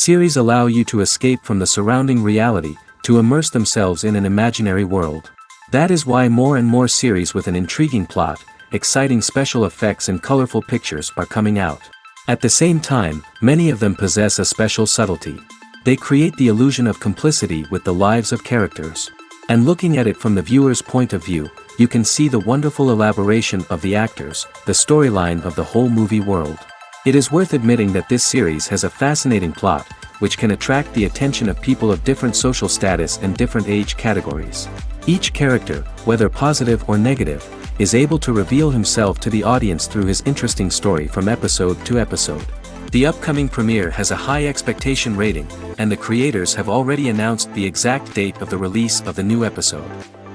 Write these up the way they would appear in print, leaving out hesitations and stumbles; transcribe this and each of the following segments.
Series allow you to escape from the surrounding reality, to immerse themselves in an imaginary world. That is why more and more series with an intriguing plot, exciting special effects and colorful pictures are coming out. At the same time, many of them possess a special subtlety. They create the illusion of complicity with the lives of characters. And looking at it from the viewer's point of view, you can see the wonderful elaboration of the actors, the storyline of the whole movie world. It is worth admitting that this series has a fascinating plot, which can attract the attention of people of different social status and different age categories. Each character, whether positive or negative, is able to reveal himself to the audience through his interesting story from episode to episode. The upcoming premiere has a high expectation rating, and the creators have already announced the exact date of the release of the new episode.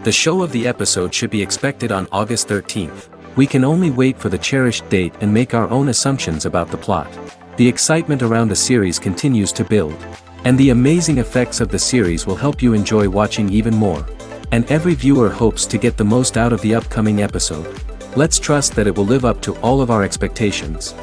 The show of the episode should be expected on August 13th. We can only wait for the cherished date and make our own assumptions about the plot. The excitement around the series continues to build. And the amazing effects of the series will help you enjoy watching even more. And every viewer hopes to get the most out of the upcoming episode. Let's trust that it will live up to all of our expectations.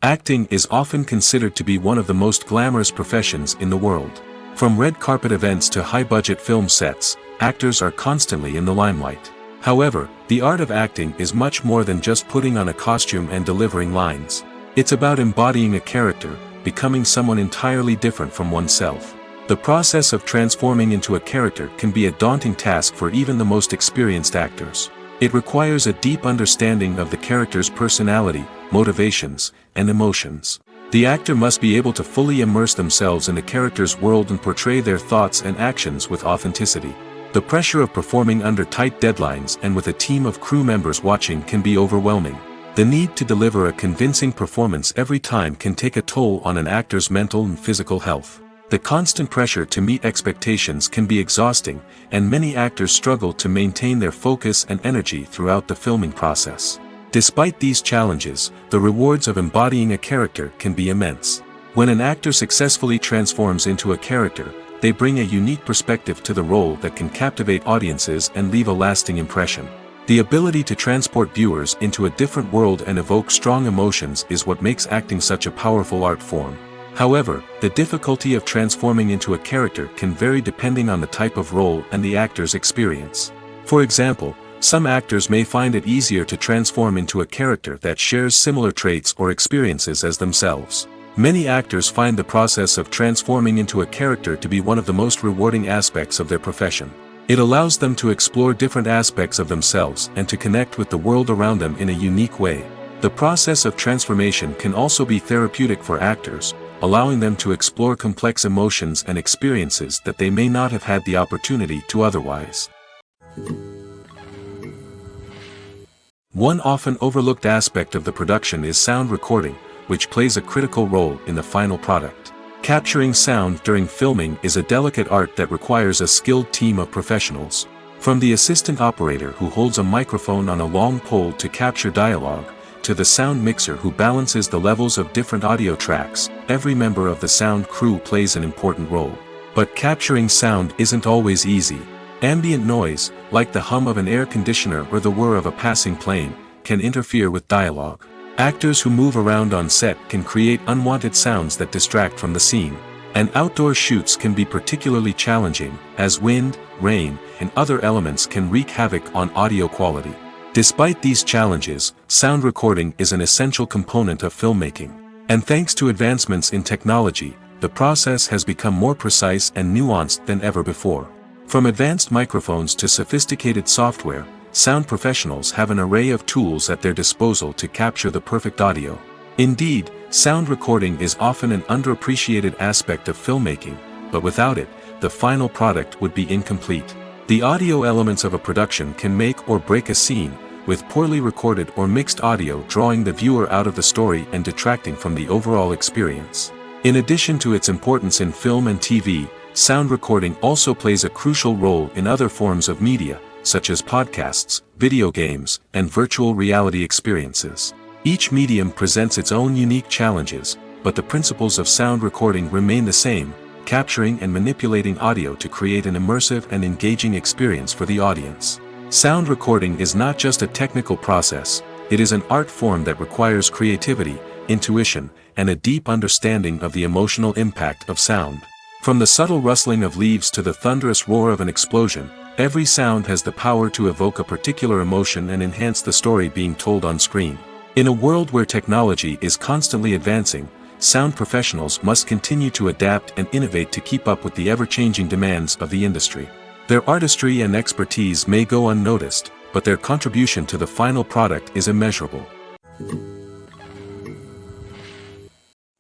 Acting is often considered to be one of the most glamorous professions in the world. From red carpet events to high-budget film sets, actors are constantly in the limelight. However, the art of acting is much more than just putting on a costume and delivering lines. It's about embodying a character, becoming someone entirely different from oneself. The process of transforming into a character can be a daunting task for even the most experienced actors. It requires a deep understanding of the character's personality, motivations, and emotions. The actor must be able to fully immerse themselves in the character's world and portray their thoughts and actions with authenticity. The pressure of performing under tight deadlines and with a team of crew members watching can be overwhelming. The need to deliver a convincing performance every time can take a toll on an actor's mental and physical health. The constant pressure to meet expectations can be exhausting, and many actors struggle to maintain their focus and energy throughout the filming process. Despite these challenges, the rewards of embodying a character can be immense. When an actor successfully transforms into a character, they bring a unique perspective to the role that can captivate audiences and leave a lasting impression. The ability to transport viewers into a different world and evoke strong emotions is what makes acting such a powerful art form. However, the difficulty of transforming into a character can vary depending on the type of role and the actor's experience. For example, some actors may find it easier to transform into a character that shares similar traits or experiences as themselves. Many actors find the process of transforming into a character to be one of the most rewarding aspects of their profession. It allows them to explore different aspects of themselves and to connect with the world around them in a unique way. The process of transformation can also be therapeutic for actors, allowing them to explore complex emotions and experiences that they may not have had the opportunity to otherwise. One often overlooked aspect of the production is sound recording, which plays a critical role in the final product. Capturing sound during filming is a delicate art that requires a skilled team of professionals. From the assistant operator who holds a microphone on a long pole to capture dialogue, to the sound mixer who balances the levels of different audio tracks, every member of the sound crew plays an important role. But capturing sound isn't always easy. Ambient noise, like the hum of an air conditioner or the whir of a passing plane, can interfere with dialogue. Actors who move around on set can create unwanted sounds that distract from the scene. And outdoor shoots can be particularly challenging, as wind, rain, and other elements can wreak havoc on audio quality. Despite these challenges, sound recording is an essential component of filmmaking. And thanks to advancements in technology, the process has become more precise and nuanced than ever before. From advanced microphones to sophisticated software, sound professionals have an array of tools at their disposal to capture the perfect audio. Indeed, sound recording is often an underappreciated aspect of filmmaking, but without it, the final product would be incomplete. The audio elements of a production can make or break a scene, with poorly recorded or mixed audio drawing the viewer out of the story and detracting from the overall experience. In addition to its importance in film and TV, sound recording also plays a crucial role in other forms of media, such as podcasts, video games, and virtual reality experiences. Each medium presents its own unique challenges, but the principles of sound recording remain the same, capturing and manipulating audio to create an immersive and engaging experience for the audience. Sound recording is not just a technical process, it is an art form that requires creativity, intuition, and a deep understanding of the emotional impact of sound. From the subtle rustling of leaves to the thunderous roar of an explosion, every sound has the power to evoke a particular emotion and enhance the story being told on screen. In a world where technology is constantly advancing, sound professionals must continue to adapt and innovate to keep up with the ever-changing demands of the industry. Their artistry and expertise may go unnoticed, but their contribution to the final product is immeasurable.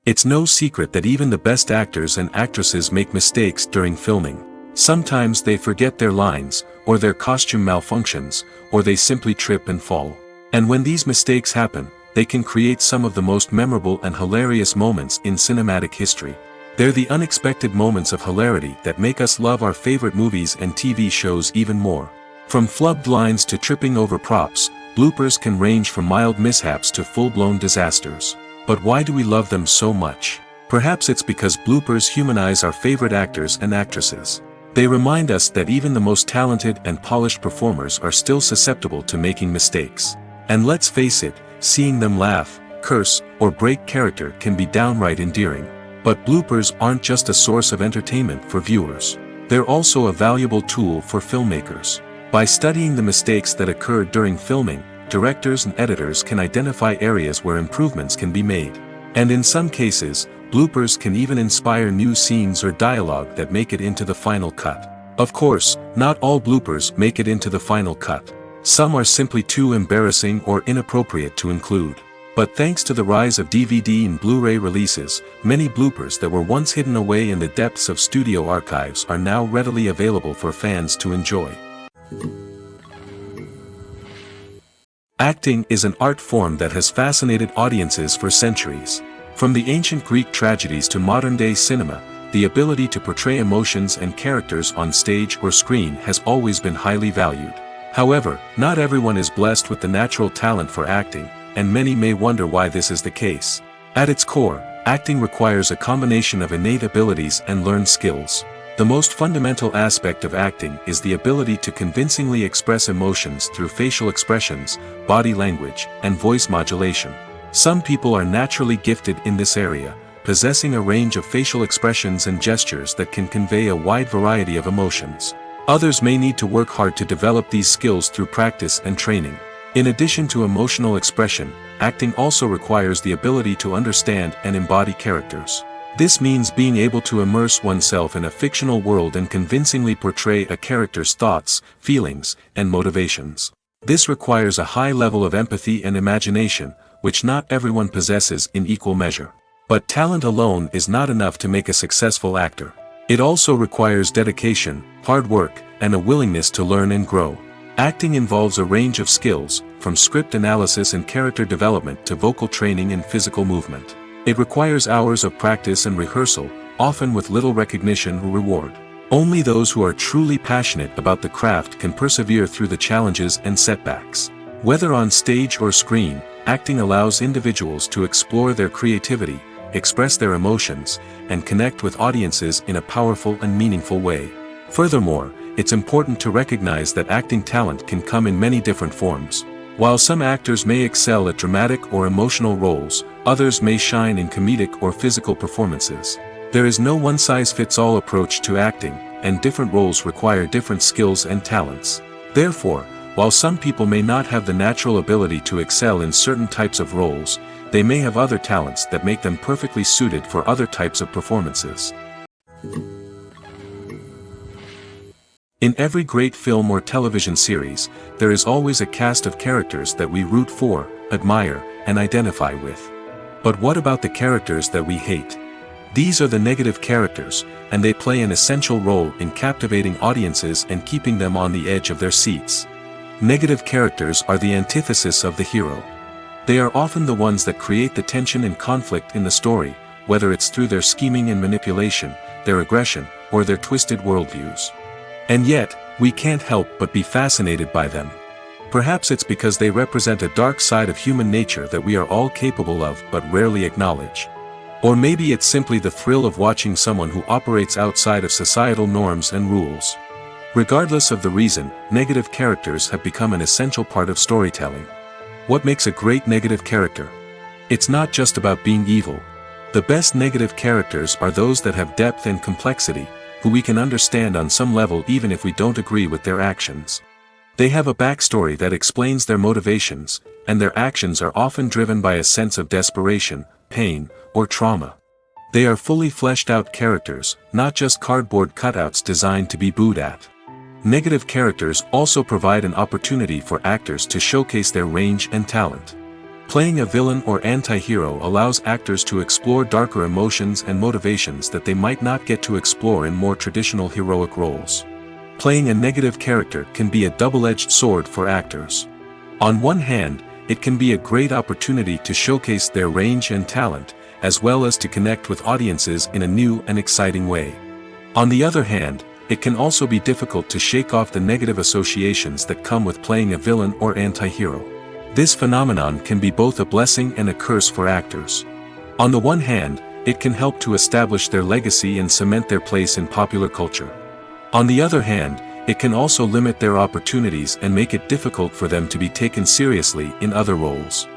It's no secret that even the best actors and actresses make mistakes during filming. Sometimes they forget their lines, or their costume malfunctions, or they simply trip and fall. And when these mistakes happen, they can create some of the most memorable and hilarious moments in cinematic history. They're the unexpected moments of hilarity that make us love our favorite movies and TV shows even more. From flubbed lines to tripping over props, bloopers can range from mild mishaps to full-blown disasters. But why do we love them so much? Perhaps it's because bloopers humanize our favorite actors and actresses. They remind us that even the most talented and polished performers are still susceptible to making mistakes. And let's face it, seeing them laugh, curse, or break character can be downright endearing. But bloopers aren't just a source of entertainment for viewers. They're also a valuable tool for filmmakers. By studying the mistakes that occurred during filming, directors and editors can identify areas where improvements can be made. And in some cases, bloopers can even inspire new scenes or dialogue that make it into the final cut. Of course, not all bloopers make it into the final cut. Some are simply too embarrassing or inappropriate to include. But thanks to the rise of DVD and Blu-ray releases, many bloopers that were once hidden away in the depths of studio archives are now readily available for fans to enjoy. Acting is an art form that has fascinated audiences for centuries. From the ancient Greek tragedies to modern-day cinema, the ability to portray emotions and characters on stage or screen has always been highly valued. However, not everyone is blessed with the natural talent for acting, and many may wonder why this is the case. At its core, acting requires a combination of innate abilities and learned skills. The most fundamental aspect of acting is the ability to convincingly express emotions through facial expressions, body language, and voice modulation. Some people are naturally gifted in this area, possessing a range of facial expressions and gestures that can convey a wide variety of emotions. Others may need to work hard to develop these skills through practice and training. In addition to emotional expression, acting also requires the ability to understand and embody characters. This means being able to immerse oneself in a fictional world and convincingly portray a character's thoughts, feelings, and motivations. This requires a high level of empathy and imagination, which not everyone possesses in equal measure. But talent alone is not enough to make a successful actor. It also requires dedication, hard work, and a willingness to learn and grow. Acting involves a range of skills, from script analysis and character development to vocal training and physical movement. It requires hours of practice and rehearsal, often with little recognition or reward. Only those who are truly passionate about the craft can persevere through the challenges and setbacks. Whether on stage or screen, acting allows individuals to explore their creativity, express their emotions, and connect with audiences in a powerful and meaningful way. Furthermore, it's important to recognize that acting talent can come in many different forms. While some actors may excel at dramatic or emotional roles, others may shine in comedic or physical performances. There is no one-size-fits-all approach to acting, and different roles require different skills and talents. Therefore, while some people may not have the natural ability to excel in certain types of roles, they may have other talents that make them perfectly suited for other types of performances. In every great film or television series, there is always a cast of characters that we root for, admire, and identify with. But what about the characters that we hate? These are the negative characters, and they play an essential role in captivating audiences and keeping them on the edge of their seats. Negative characters are the antithesis of the hero. They are often the ones that create the tension and conflict in the story, whether it's through their scheming and manipulation, their aggression, or their twisted worldviews. And yet, we can't help but be fascinated by them. Perhaps it's because they represent a dark side of human nature that we are all capable of but rarely acknowledge. Or maybe it's simply the thrill of watching someone who operates outside of societal norms and rules. Regardless of the reason, negative characters have become an essential part of storytelling. What makes a great negative character? It's not just about being evil. The best negative characters are those that have depth and complexity, who we can understand on some level even if we don't agree with their actions. They have a backstory that explains their motivations, and their actions are often driven by a sense of desperation, pain, or trauma. They are fully fleshed out characters, not just cardboard cutouts designed to be booed at. Negative characters also provide an opportunity for actors to showcase their range and talent. Playing a villain or anti-hero allows actors to explore darker emotions and motivations that they might not get to explore in more traditional heroic roles. Playing a negative character can be a double-edged sword for actors. On one hand, it can be a great opportunity to showcase their range and talent, as well as to connect with audiences in a new and exciting way. On the other hand, it can also be difficult to shake off the negative associations that come with playing a villain or anti-hero. This phenomenon can be both a blessing and a curse for actors. On the one hand, it can help to establish their legacy and cement their place in popular culture. On the other hand, it can also limit their opportunities and make it difficult for them to be taken seriously in other roles.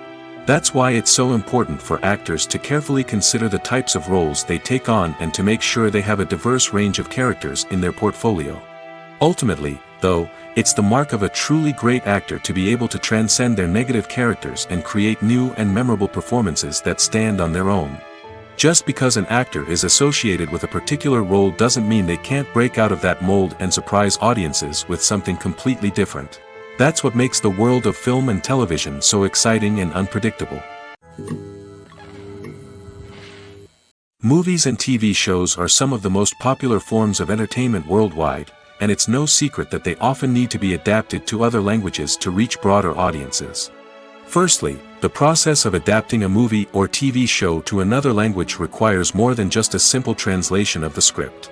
That's why it's so important for actors to carefully consider the types of roles they take on and to make sure they have a diverse range of characters in their portfolio. Ultimately, though, it's the mark of a truly great actor to be able to transcend their negative characters and create new and memorable performances that stand on their own. Just because an actor is associated with a particular role doesn't mean they can't break out of that mold and surprise audiences with something completely different. That's what makes the world of film and television so exciting and unpredictable. Movies and TV shows are some of the most popular forms of entertainment worldwide, and it's no secret that they often need to be adapted to other languages to reach broader audiences. Firstly, the process of adapting a movie or TV show to another language requires more than just a simple translation of the script.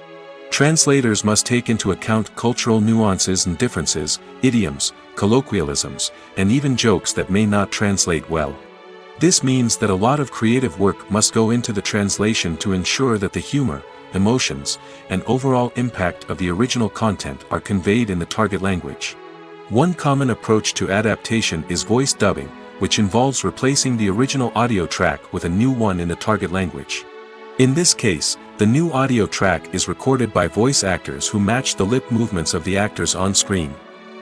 Translators must take into account cultural nuances and differences, idioms, colloquialisms, and even jokes that may not translate well. This means that a lot of creative work must go into the translation to ensure that the humor, emotions, and overall impact of the original content are conveyed in the target language. One common approach to adaptation is voice dubbing, which involves replacing the original audio track with a new one in the target language. In this case, the new audio track is recorded by voice actors who match the lip movements of the actors on screen.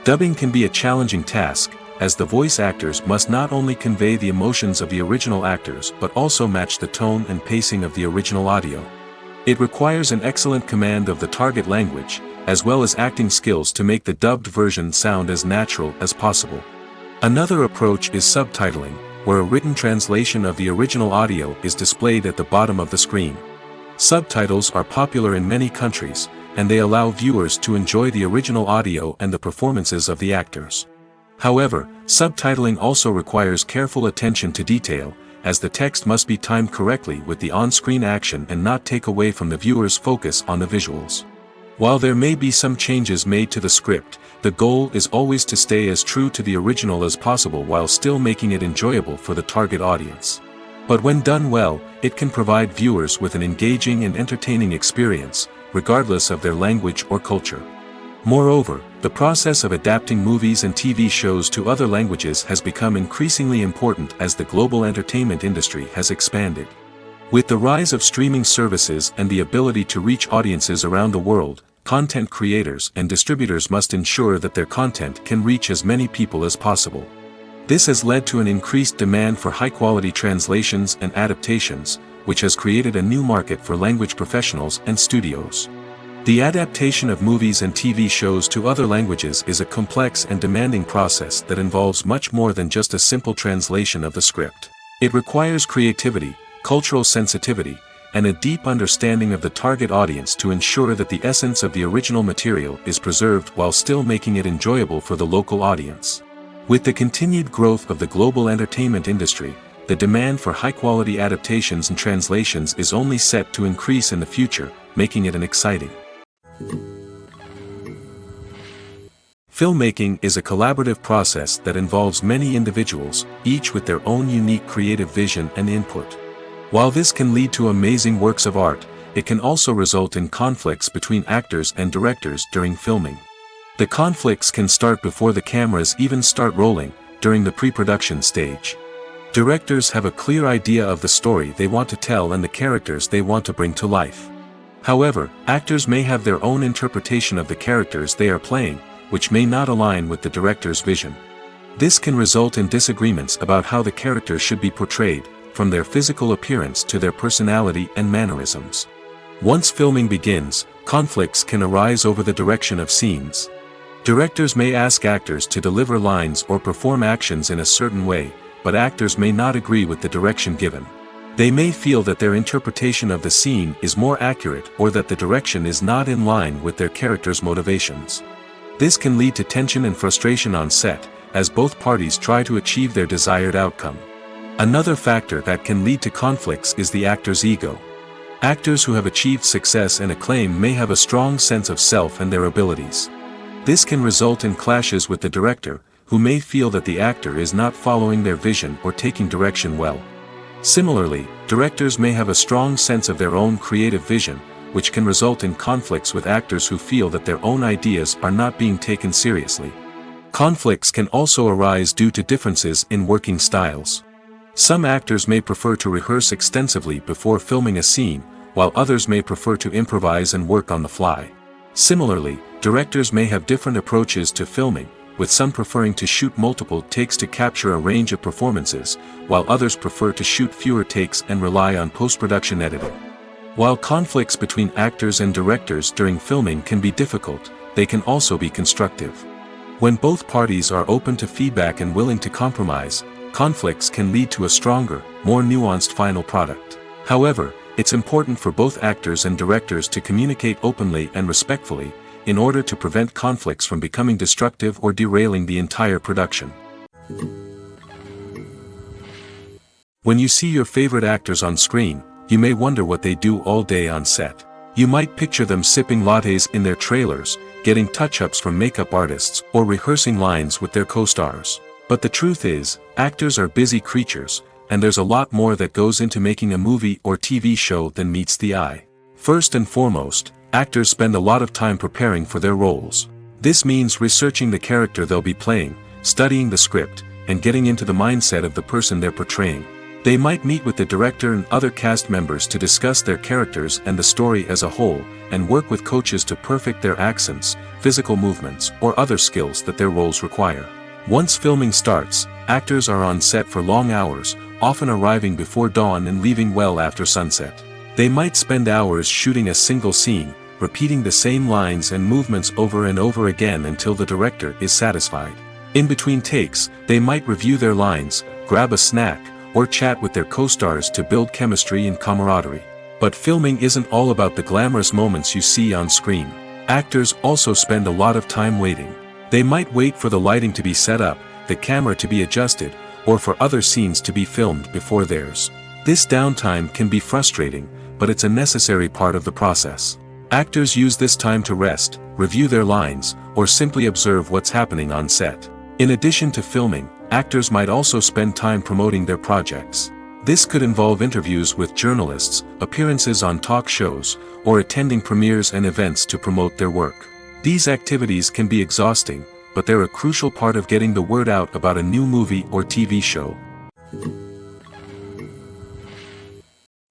Dubbing can be a challenging task, as the voice actors must not only convey the emotions of the original actors but also match the tone and pacing of the original audio. It requires an excellent command of the target language, as well as acting skills to make the dubbed version sound as natural as possible. Another approach is subtitling, where a written translation of the original audio is displayed at the bottom of the screen. Subtitles are popular in many countries, and they allow viewers to enjoy the original audio and the performances of the actors. However, subtitling also requires careful attention to detail, as the text must be timed correctly with the on-screen action and not take away from the viewer's focus on the visuals. While there may be some changes made to the script, the goal is always to stay as true to the original as possible while still making it enjoyable for the target audience. But when done well, it can provide viewers with an engaging and entertaining experience, regardless of their language or culture. Moreover, the process of adapting movies and TV shows to other languages has become increasingly important as the global entertainment industry has expanded. With the rise of streaming services and the ability to reach audiences around the world, content creators and distributors must ensure that their content can reach as many people as possible. This has led to an increased demand for high-quality translations and adaptations, which has created a new market for language professionals and studios. The adaptation of movies and TV shows to other languages is a complex and demanding process that involves much more than just a simple translation of the script. It requires creativity, cultural sensitivity, and a deep understanding of the target audience to ensure that the essence of the original material is preserved while still making it enjoyable for the local audience. With the continued growth of the global entertainment industry, the demand for high-quality adaptations and translations is only set to increase in the future, making it an exciting. Filmmaking is a collaborative process that involves many individuals, each with their own unique creative vision and input. While this can lead to amazing works of art, it can also result in conflicts between actors and directors during filming. The conflicts can start before the cameras even start rolling, during the pre-production stage. Directors have a clear idea of the story they want to tell and the characters they want to bring to life. However, actors may have their own interpretation of the characters they are playing, which may not align with the director's vision. This can result in disagreements about how the characters should be portrayed, from their physical appearance to their personality and mannerisms. Once filming begins, conflicts can arise over the direction of scenes. Directors may ask actors to deliver lines or perform actions in a certain way, but actors may not agree with the direction given. They may feel that their interpretation of the scene is more accurate or that the direction is not in line with their character's motivations. This can lead to tension and frustration on set, as both parties try to achieve their desired outcome. Another factor that can lead to conflicts is the actor's ego. Actors who have achieved success and acclaim may have a strong sense of self and their abilities. This can result in clashes with the director, who may feel that the actor is not following their vision or taking direction well. Similarly, directors may have a strong sense of their own creative vision, which can result in conflicts with actors who feel that their own ideas are not being taken seriously. Conflicts can also arise due to differences in working styles. Some actors may prefer to rehearse extensively before filming a scene, while others may prefer to improvise and work on the fly. Similarly, directors may have different approaches to filming, with some preferring to shoot multiple takes to capture a range of performances, while others prefer to shoot fewer takes and rely on post-production editing. While conflicts between actors and directors during filming can be difficult, they can also be constructive. When both parties are open to feedback and willing to compromise, conflicts can lead to a stronger, more nuanced final product. However, it's important for both actors and directors to communicate openly and respectfully, in order to prevent conflicts from becoming destructive or derailing the entire production. When you see your favorite actors on screen, you may wonder what they do all day on set. You might picture them sipping lattes in their trailers, getting touch-ups from makeup artists, or rehearsing lines with their co-stars. But the truth is, actors are busy creatures, and there's a lot more that goes into making a movie or TV show than meets the eye. First and foremost, actors spend a lot of time preparing for their roles. This means researching the character they'll be playing, studying the script, and getting into the mindset of the person they're portraying. They might meet with the director and other cast members to discuss their characters and the story as a whole, and work with coaches to perfect their accents, physical movements, or other skills that their roles require. Once filming starts, actors are on set for long hours, often arriving before dawn and leaving well after sunset. They might spend hours shooting a single scene, repeating the same lines and movements over and over again until the director is satisfied. In between takes, they might review their lines, grab a snack, or chat with their co-stars to build chemistry and camaraderie. But filming isn't all about the glamorous moments you see on screen. Actors also spend a lot of time waiting. They might wait for the lighting to be set up, the camera to be adjusted, or for other scenes to be filmed before theirs. This downtime can be frustrating, but it's a necessary part of the process. Actors use this time to rest, review their lines, or simply observe what's happening on set. In addition to filming, actors might also spend time promoting their projects. This could involve interviews with journalists, appearances on talk shows, or attending premieres and events to promote their work. These activities can be exhausting, but they're a crucial part of getting the word out about a new movie or TV show.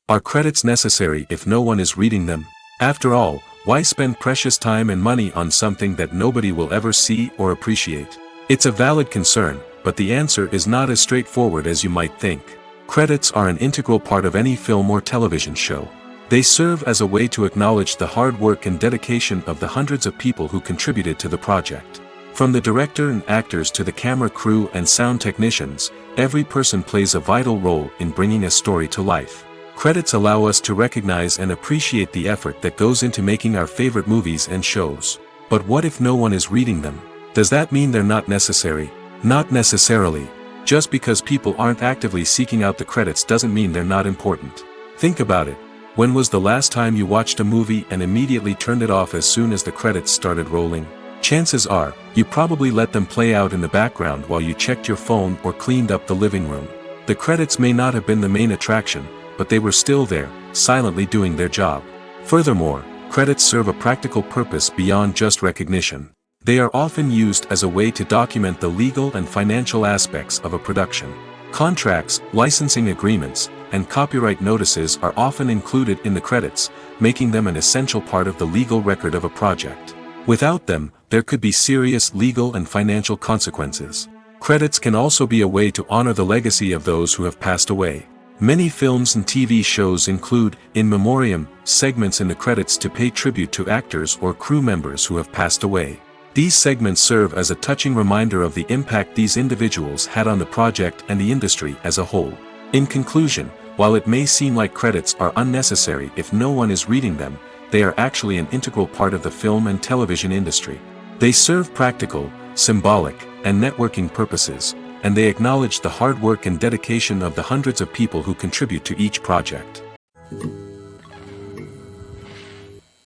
Are credits necessary if no one is reading them? After all, why spend precious time and money on something that nobody will ever see or appreciate? It's a valid concern, but the answer is not as straightforward as you might think. Credits are an integral part of any film or television show. They serve as a way to acknowledge the hard work and dedication of the hundreds of people who contributed to the project. From the director and actors to the camera crew and sound technicians, every person plays a vital role in bringing a story to life. Credits allow us to recognize and appreciate the effort that goes into making our favorite movies and shows. But what if no one is reading them? Does that mean they're not necessary? Not necessarily. Just because people aren't actively seeking out the credits doesn't mean they're not important. Think about it. When was the last time you watched a movie and immediately turned it off as soon as the credits started rolling? Chances are, you probably let them play out in the background while you checked your phone or cleaned up the living room. The credits may not have been the main attraction, but they were still there, silently doing their job. Furthermore, credits serve a practical purpose beyond just recognition. They are often used as a way to document the legal and financial aspects of a production. Contracts, licensing agreements, and copyright notices are often included in the credits, making them an essential part of the legal record of a project. Without them, there could be serious legal and financial consequences. Credits can also be a way to honor the legacy of those who have passed away. Many films and TV shows include, in memoriam, segments in the credits to pay tribute to actors or crew members who have passed away. These segments serve as a touching reminder of the impact these individuals had on the project and the industry as a whole. In conclusion, while it may seem like credits are unnecessary if no one is reading them, they are actually an integral part of the film and television industry. They serve practical, symbolic, and networking purposes, and they acknowledge the hard work and dedication of the hundreds of people who contribute to each project.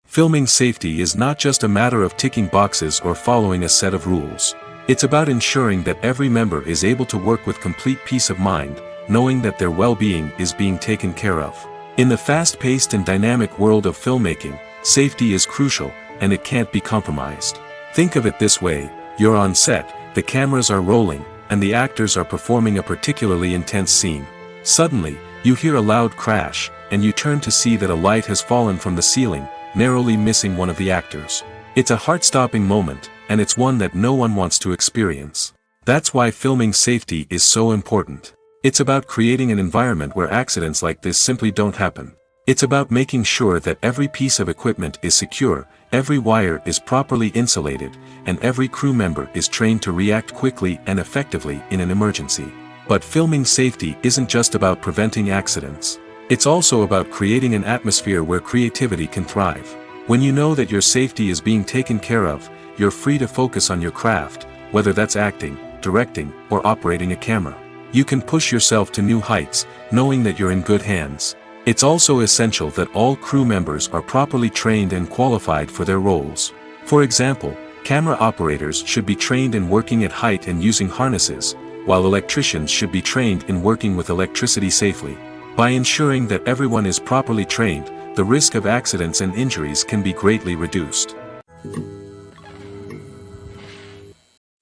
Filming safety is not just a matter of ticking boxes or following a set of rules. It's about ensuring that every member is able to work with complete peace of mind, knowing that their well-being is being taken care of. In the fast-paced and dynamic world of filmmaking, safety is crucial, and it can't be compromised. Think of it this way: you're on set, the cameras are rolling, and the actors are performing a particularly intense scene. Suddenly, you hear a loud crash, and you turn to see that a light has fallen from the ceiling, narrowly missing one of the actors. It's a heart-stopping moment, and it's one that no one wants to experience. That's why filming safety is so important. It's about creating an environment where accidents like this simply don't happen. It's about making sure that every piece of equipment is secure, every wire is properly insulated, and every crew member is trained to react quickly and effectively in an emergency. But filming safety isn't just about preventing accidents. It's also about creating an atmosphere where creativity can thrive. When you know that your safety is being taken care of, you're free to focus on your craft, whether that's acting, directing, or operating a camera. You can push yourself to new heights, knowing that you're in good hands. It's also essential that all crew members are properly trained and qualified for their roles. For example, camera operators should be trained in working at height and using harnesses, while electricians should be trained in working with electricity safely. By ensuring that everyone is properly trained, the risk of accidents and injuries can be greatly reduced.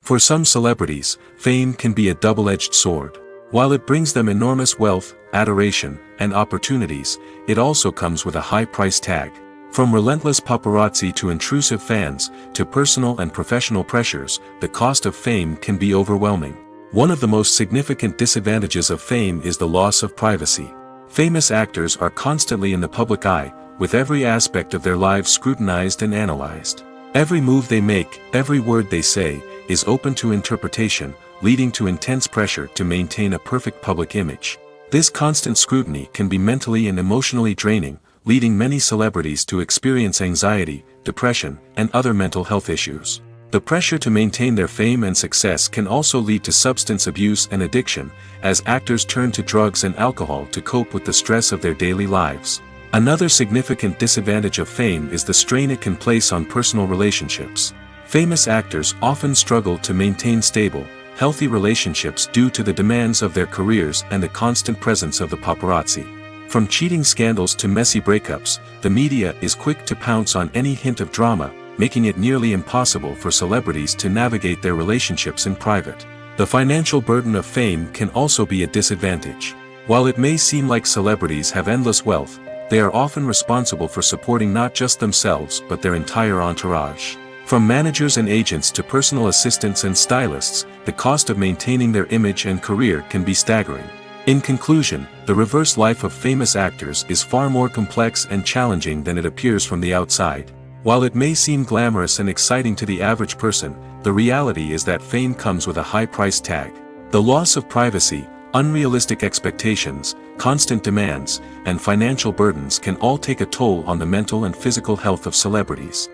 For some celebrities, fame can be a double-edged sword. While it brings them enormous wealth, adoration, and opportunities, it also comes with a high price tag. From relentless paparazzi to intrusive fans, to personal and professional pressures, the cost of fame can be overwhelming. One of the most significant disadvantages of fame is the loss of privacy. Famous actors are constantly in the public eye, with every aspect of their lives scrutinized and analyzed. Every move they make, every word they say, is open to interpretation, leading to intense pressure to maintain a perfect public image. This constant scrutiny can be mentally and emotionally draining, leading many celebrities to experience anxiety, depression, and other mental health issues. The pressure to maintain their fame and success can also lead to substance abuse and addiction, as actors turn to drugs and alcohol to cope with the stress of their daily lives. Another significant disadvantage of fame is the strain it can place on personal relationships. Famous actors often struggle to maintain stable, healthy relationships due to the demands of their careers and the constant presence of the paparazzi. From cheating scandals to messy breakups, the media is quick to pounce on any hint of drama, making it nearly impossible for celebrities to navigate their relationships in private. The financial burden of fame can also be a disadvantage. While it may seem like celebrities have endless wealth, they are often responsible for supporting not just themselves but their entire entourage. From managers and agents to personal assistants and stylists, the cost of maintaining their image and career can be staggering. In conclusion, the reverse life of famous actors is far more complex and challenging than it appears from the outside. While it may seem glamorous and exciting to the average person, the reality is that fame comes with a high price tag. The loss of privacy, unrealistic expectations, constant demands, and financial burdens can all take a toll on the mental and physical health of celebrities.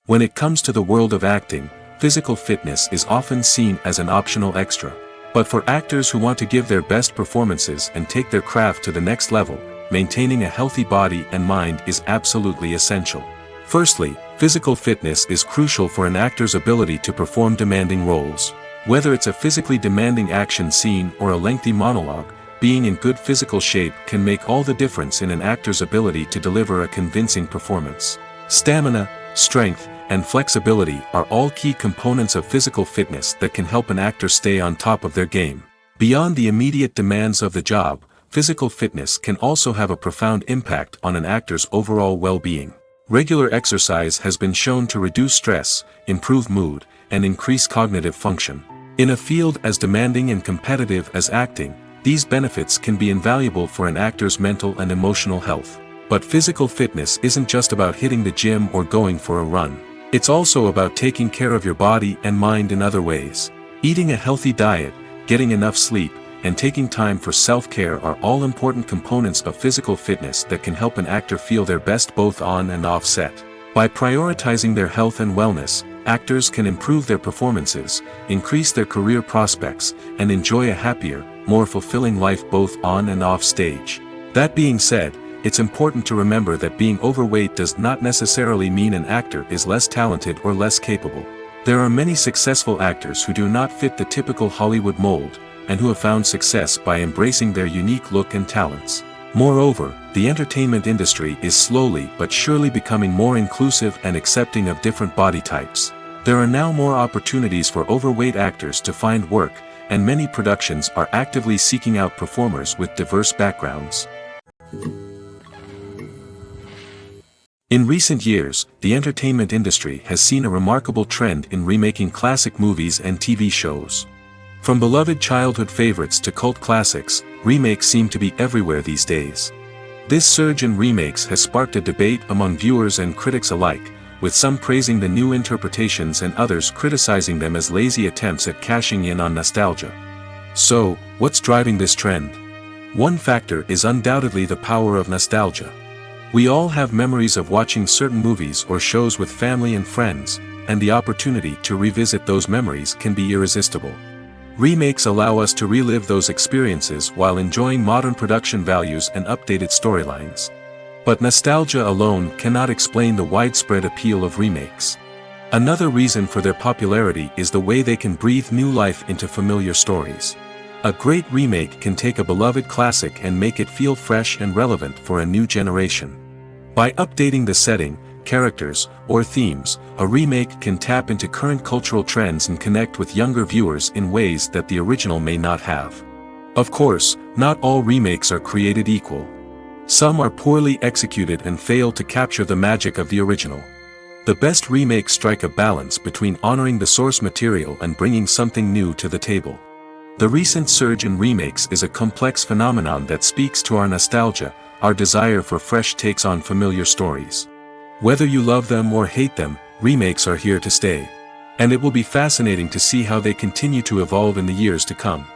When it comes to the world of acting, physical fitness is often seen as an optional extra. But for actors who want to give their best performances and take their craft to the next level, maintaining a healthy body and mind is absolutely essential. Firstly, physical fitness is crucial for an actor's ability to perform demanding roles. Whether it's a physically demanding action scene or a lengthy monologue, being in good physical shape can make all the difference in an actor's ability to deliver a convincing performance. Stamina, strength, and flexibility are all key components of physical fitness that can help an actor stay on top of their game. Beyond the immediate demands of the job, physical fitness can also have a profound impact on an actor's overall well-being. Regular exercise has been shown to reduce stress, improve mood, and increase cognitive function. In a field as demanding and competitive as acting, these benefits can be invaluable for an actor's mental and emotional health. But physical fitness isn't just about hitting the gym or going for a run. It's also about taking care of your body and mind in other ways. Eating a healthy diet, getting enough sleep, and taking time for self-care are all important components of physical fitness that can help an actor feel their best both on and off set. By prioritizing their health and wellness, actors can improve their performances, increase their career prospects, and enjoy a happier, more fulfilling life both on and off stage. That being said, it's important to remember that being overweight does not necessarily mean an actor is less talented or less capable. There are many successful actors who do not fit the typical Hollywood mold, and who have found success by embracing their unique look and talents. Moreover, the entertainment industry is slowly but surely becoming more inclusive and accepting of different body types. There are now more opportunities for overweight actors to find work, and many productions are actively seeking out performers with diverse backgrounds. In recent years, the entertainment industry has seen a remarkable trend in remaking classic movies and TV shows. From beloved childhood favorites to cult classics, remakes seem to be everywhere these days. This surge in remakes has sparked a debate among viewers and critics alike, with some praising the new interpretations and others criticizing them as lazy attempts at cashing in on nostalgia. So, what's driving this trend? One factor is undoubtedly the power of nostalgia. We all have memories of watching certain movies or shows with family and friends, and the opportunity to revisit those memories can be irresistible. Remakes allow us to relive those experiences while enjoying modern production values and updated storylines. But nostalgia alone cannot explain the widespread appeal of remakes. Another reason for their popularity is the way they can breathe new life into familiar stories. A great remake can take a beloved classic and make it feel fresh and relevant for a new generation. By updating the setting, characters, or themes, a remake can tap into current cultural trends and connect with younger viewers in ways that the original may not have. Of course, not all remakes are created equal. Some are poorly executed and fail to capture the magic of the original. The best remakes strike a balance between honoring the source material and bringing something new to the table. The recent surge in remakes is a complex phenomenon that speaks to our nostalgia, our desire for fresh takes on familiar stories. Whether you love them or hate them, remakes are here to stay. And it will be fascinating to see how they continue to evolve in the years to come.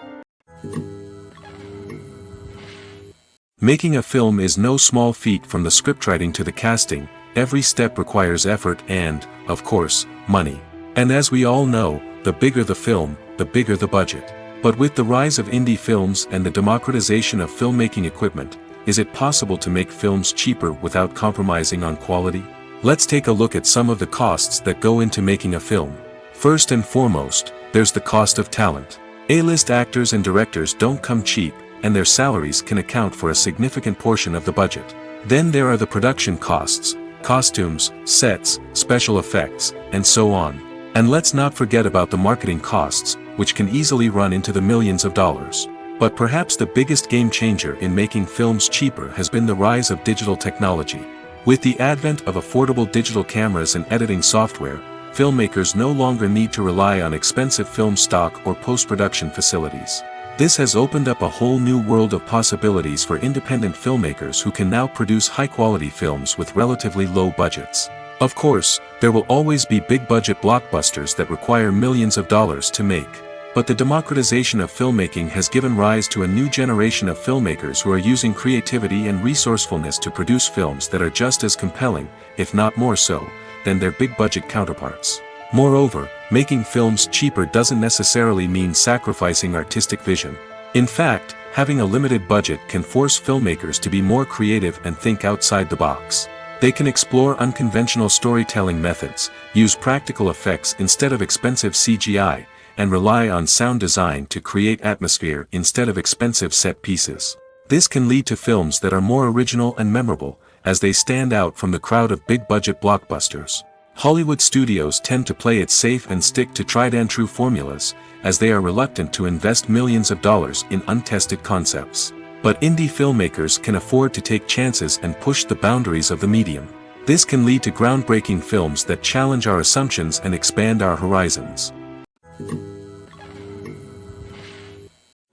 Making a film is no small feat. From the scriptwriting to the casting, every step requires effort and, of course, money. And as we all know, the bigger the film, the bigger the budget. But with the rise of indie films and the democratization of filmmaking equipment, is it possible to make films cheaper without compromising on quality? Let's take a look at some of the costs that go into making a film. First and foremost, there's the cost of talent. A-list actors and directors don't come cheap, and their salaries can account for a significant portion of the budget. Then there are the production costs, costumes, sets, special effects, and so on. And let's not forget about the marketing costs, which can easily run into the millions of dollars. But perhaps the biggest game changer in making films cheaper has been the rise of digital technology. With the advent of affordable digital cameras and editing software, filmmakers no longer need to rely on expensive film stock or post-production facilities. This has opened up a whole new world of possibilities for independent filmmakers who can now produce high-quality films with relatively low budgets. Of course, there will always be big-budget blockbusters that require millions of dollars to make. But the democratization of filmmaking has given rise to a new generation of filmmakers who are using creativity and resourcefulness to produce films that are just as compelling, if not more so, than their big-budget counterparts. Moreover, making films cheaper doesn't necessarily mean sacrificing artistic vision. In fact, having a limited budget can force filmmakers to be more creative and think outside the box. They can explore unconventional storytelling methods, use practical effects instead of expensive CGI, and rely on sound design to create atmosphere instead of expensive set pieces. This can lead to films that are more original and memorable, as they stand out from the crowd of big-budget blockbusters. Hollywood studios tend to play it safe and stick to tried-and-true formulas, as they are reluctant to invest millions of dollars in untested concepts. But indie filmmakers can afford to take chances and push the boundaries of the medium. This can lead to groundbreaking films that challenge our assumptions and expand our horizons.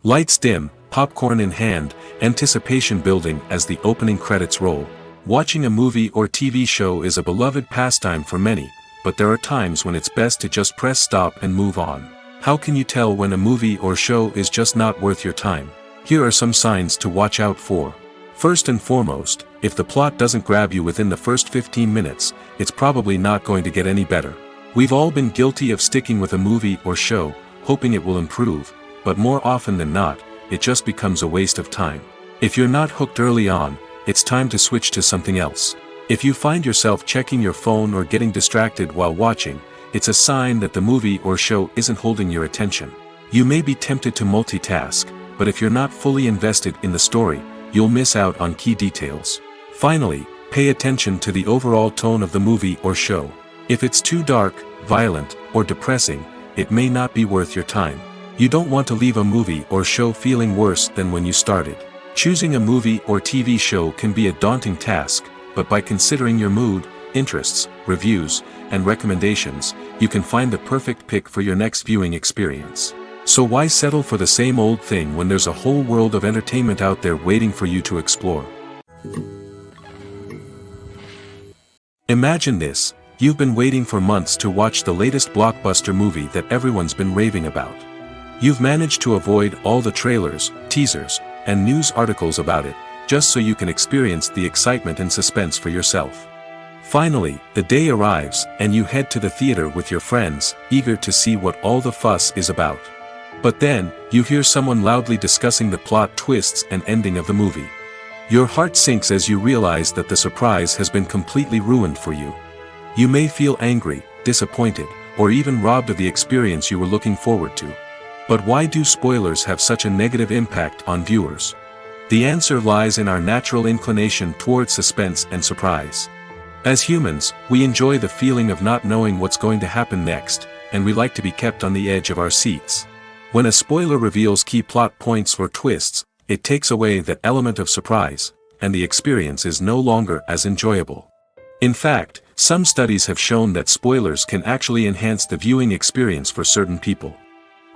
Lights dim, popcorn in hand, anticipation building as the opening credits roll. Watching a movie or TV show is a beloved pastime for many, but there are times when it's best to just press stop and move on. How can you tell when a movie or show is just not worth your time? Here are some signs to watch out for. First and foremost, if the plot doesn't grab you within the first 15 minutes, it's probably not going to get any better. We've all been guilty of sticking with a movie or show, hoping it will improve, but more often than not, it just becomes a waste of time. If you're not hooked early on, it's time to switch to something else. If you find yourself checking your phone or getting distracted while watching, it's a sign that the movie or show isn't holding your attention. You may be tempted to multitask, but if you're not fully invested in the story, you'll miss out on key details. Finally, pay attention to the overall tone of the movie or show. If it's too dark, violent, or depressing, it may not be worth your time. You don't want to leave a movie or show feeling worse than when you started. Choosing a movie or TV show can be a daunting task, but by considering your mood, interests, reviews, and recommendations, you can find the perfect pick for your next viewing experience. So why settle for the same old thing when there's a whole world of entertainment out there waiting for you to explore? Imagine this: you've been waiting for months to watch the latest blockbuster movie that everyone's been raving about. You've managed to avoid all the trailers, teasers, and news articles about it, just so you can experience the excitement and suspense for yourself. Finally, the day arrives, and you head to the theater with your friends, eager to see what all the fuss is about. But then, you hear someone loudly discussing the plot twists and ending of the movie. Your heart sinks as you realize that the surprise has been completely ruined for you. You may feel angry, disappointed, or even robbed of the experience you were looking forward to. But why do spoilers have such a negative impact on viewers? The answer lies in our natural inclination towards suspense and surprise. As humans, we enjoy the feeling of not knowing what's going to happen next, and we like to be kept on the edge of our seats. When a spoiler reveals key plot points or twists, it takes away that element of surprise, and the experience is no longer as enjoyable. In fact, some studies have shown that spoilers can actually enhance the viewing experience for certain people.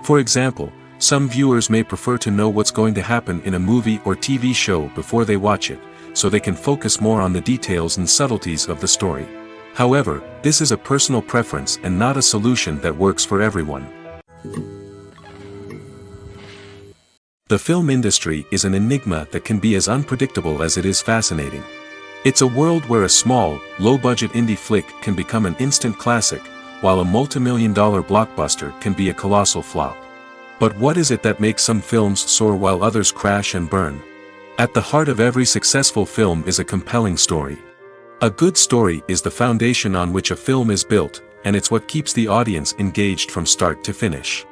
For example, some viewers may prefer to know what's going to happen in a movie or TV show before they watch it, so they can focus more on the details and subtleties of the story. However, this is a personal preference and not a solution that works for everyone. The film industry is an enigma that can be as unpredictable as it is fascinating. It's a world where a small, low-budget indie flick can become an instant classic, while a multi-million-dollar blockbuster can be a colossal flop. But what is it that makes some films soar while others crash and burn? At the heart of every successful film is a compelling story. A good story is the foundation on which a film is built, and it's what keeps the audience engaged from start to finish.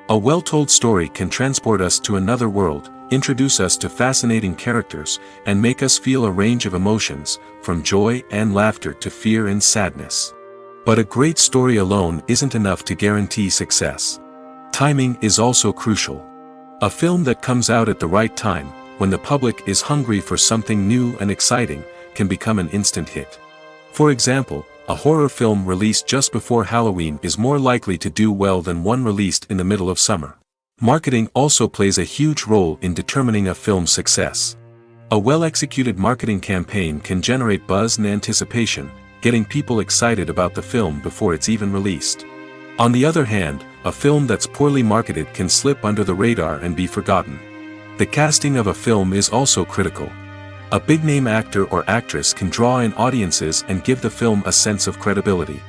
A well-told story can transport us to another world, introduce us to fascinating characters, and make us feel a range of emotions, from joy and laughter to fear and sadness. But a great story alone isn't enough to guarantee success. Timing is also crucial. A film that comes out at the right time, when the public is hungry for something new and exciting, can become an instant hit. For example, a horror film released just before Halloween is more likely to do well than one released in the middle of summer. Marketing also plays a huge role in determining a film's success. A well-executed marketing campaign can generate buzz and anticipation, getting people excited about the film before it's even released. On the other hand, a film that's poorly marketed can slip under the radar and be forgotten. The casting of a film is also critical. A big-name actor or actress can draw in audiences and give the film a sense of credibility.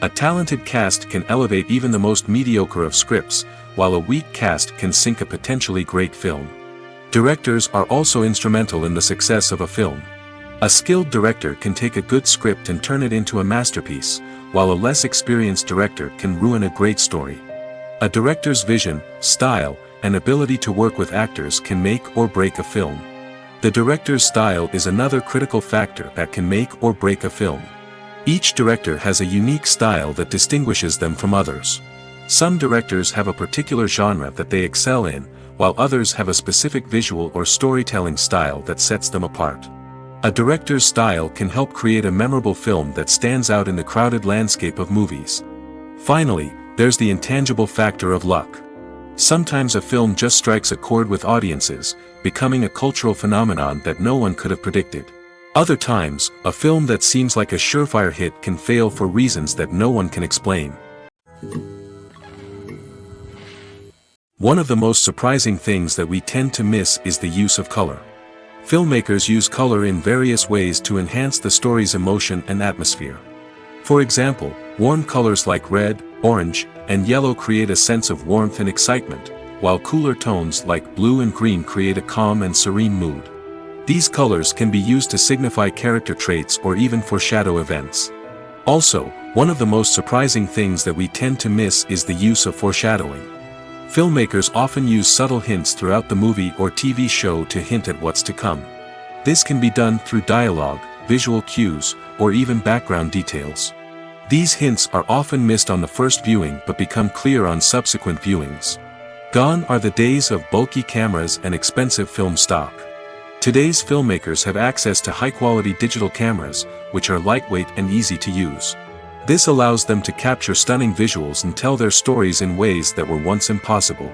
A talented cast can elevate even the most mediocre of scripts, while a weak cast can sink a potentially great film. Directors are also instrumental in the success of a film. A skilled director can take a good script and turn it into a masterpiece, while a less experienced director can ruin a great story. A director's vision, style, and ability to work with actors can make or break a film. The director's style is another critical factor that can make or break a film. Each director has a unique style that distinguishes them from others. Some directors have a particular genre that they excel in, while others have a specific visual or storytelling style that sets them apart. A director's style can help create a memorable film that stands out in the crowded landscape of movies. Finally, there's the intangible factor of luck. Sometimes a film just strikes a chord with audiences, becoming a cultural phenomenon that no one could have predicted. Other times, a film that seems like a surefire hit can fail for reasons that no one can explain. One of the most surprising things that we tend to miss is the use of color. Filmmakers use color in various ways to enhance the story's emotion and atmosphere. For example, warm colors like red, orange, and yellow create a sense of warmth and excitement, while cooler tones like blue and green create a calm and serene mood. These colors can be used to signify character traits or even foreshadow events. Also, one of the most surprising things that we tend to miss is the use of foreshadowing. Filmmakers often use subtle hints throughout the movie or TV show to hint at what's to come. This can be done through dialogue, visual cues, or even background details. These hints are often missed on the first viewing but become clear on subsequent viewings. Gone are the days of bulky cameras and expensive film stock. Today's filmmakers have access to high-quality digital cameras, which are lightweight and easy to use. This allows them to capture stunning visuals and tell their stories in ways that were once impossible.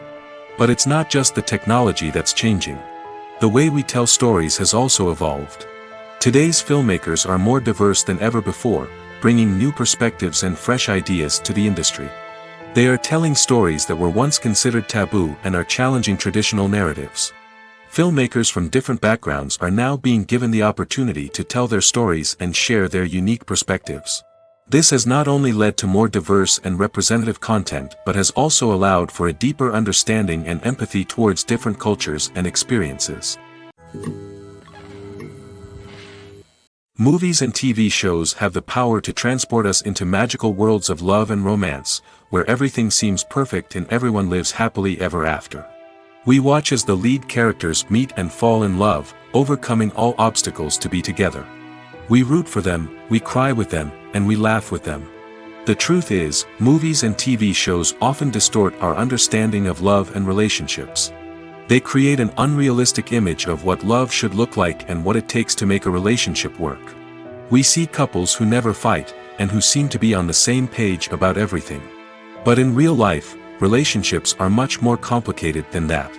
But it's not just the technology that's changing. The way we tell stories has also evolved. Today's filmmakers are more diverse than ever before, bringing new perspectives and fresh ideas to the industry. They are telling stories that were once considered taboo and are challenging traditional narratives. Filmmakers from different backgrounds are now being given the opportunity to tell their stories and share their unique perspectives. This has not only led to more diverse and representative content but has also allowed for a deeper understanding and empathy towards different cultures and experiences. Movies and TV shows have the power to transport us into magical worlds of love and romance, where everything seems perfect and everyone lives happily ever after. We watch as the lead characters meet and fall in love, overcoming all obstacles to be together. We root for them, we cry with them, and we laugh with them. The truth is, movies and TV shows often distort our understanding of love and relationships. They create an unrealistic image of what love should look like and what it takes to make a relationship work. We see couples who never fight, and who seem to be on the same page about everything. But in real life, relationships are much more complicated than that.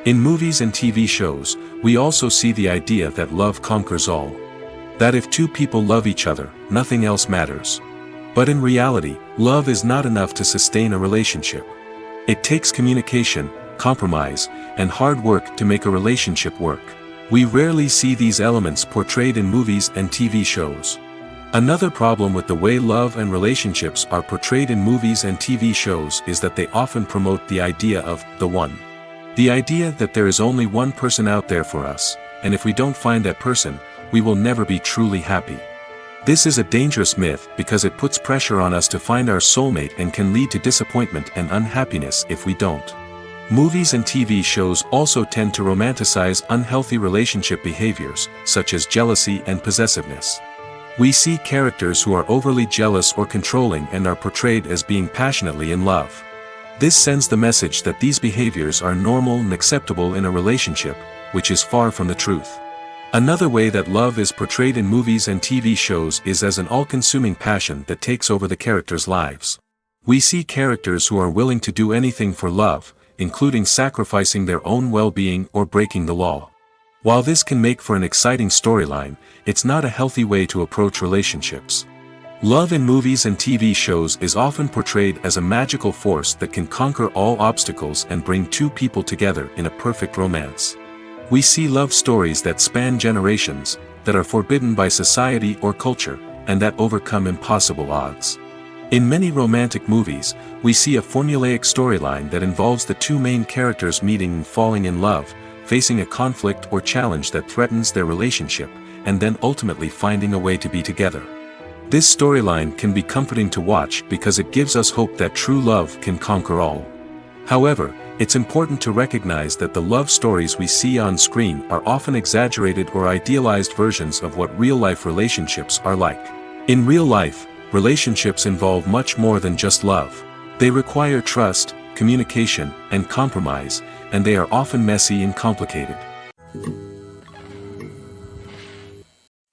In movies and TV shows, we also see the idea that love conquers all. That if two people love each other, nothing else matters. But in reality, love is not enough to sustain a relationship. It takes communication, compromise, and hard work to make a relationship work. We rarely see these elements portrayed in movies and TV shows. Another problem with the way love and relationships are portrayed in movies and TV shows is that they often promote the idea of the one. The idea that there is only one person out there for us, and if we don't find that person, we will never be truly happy. This is a dangerous myth because it puts pressure on us to find our soulmate and can lead to disappointment and unhappiness if we don't. Movies and TV shows also tend to romanticize unhealthy relationship behaviors, such as jealousy and possessiveness. We see characters who are overly jealous or controlling and are portrayed as being passionately in love. This sends the message that these behaviors are normal and acceptable in a relationship, which is far from the truth. Another way that love is portrayed in movies and TV shows is as an all-consuming passion that takes over the characters' lives. We see characters who are willing to do anything for love, including sacrificing their own well-being or breaking the law. While this can make for an exciting storyline, it's not a healthy way to approach relationships. Love in movies and TV shows is often portrayed as a magical force that can conquer all obstacles and bring two people together in a perfect romance. We see love stories that span generations, that are forbidden by society or culture, and that overcome impossible odds. In many romantic movies, we see a formulaic storyline that involves the two main characters meeting and falling in love, facing a conflict or challenge that threatens their relationship, and then ultimately finding a way to be together. This storyline can be comforting to watch because it gives us hope that true love can conquer all. However, it's important to recognize that the love stories we see on screen are often exaggerated or idealized versions of what real-life relationships are like. In real life, relationships involve much more than just love. They require trust, communication, and compromise, and they are often messy and complicated.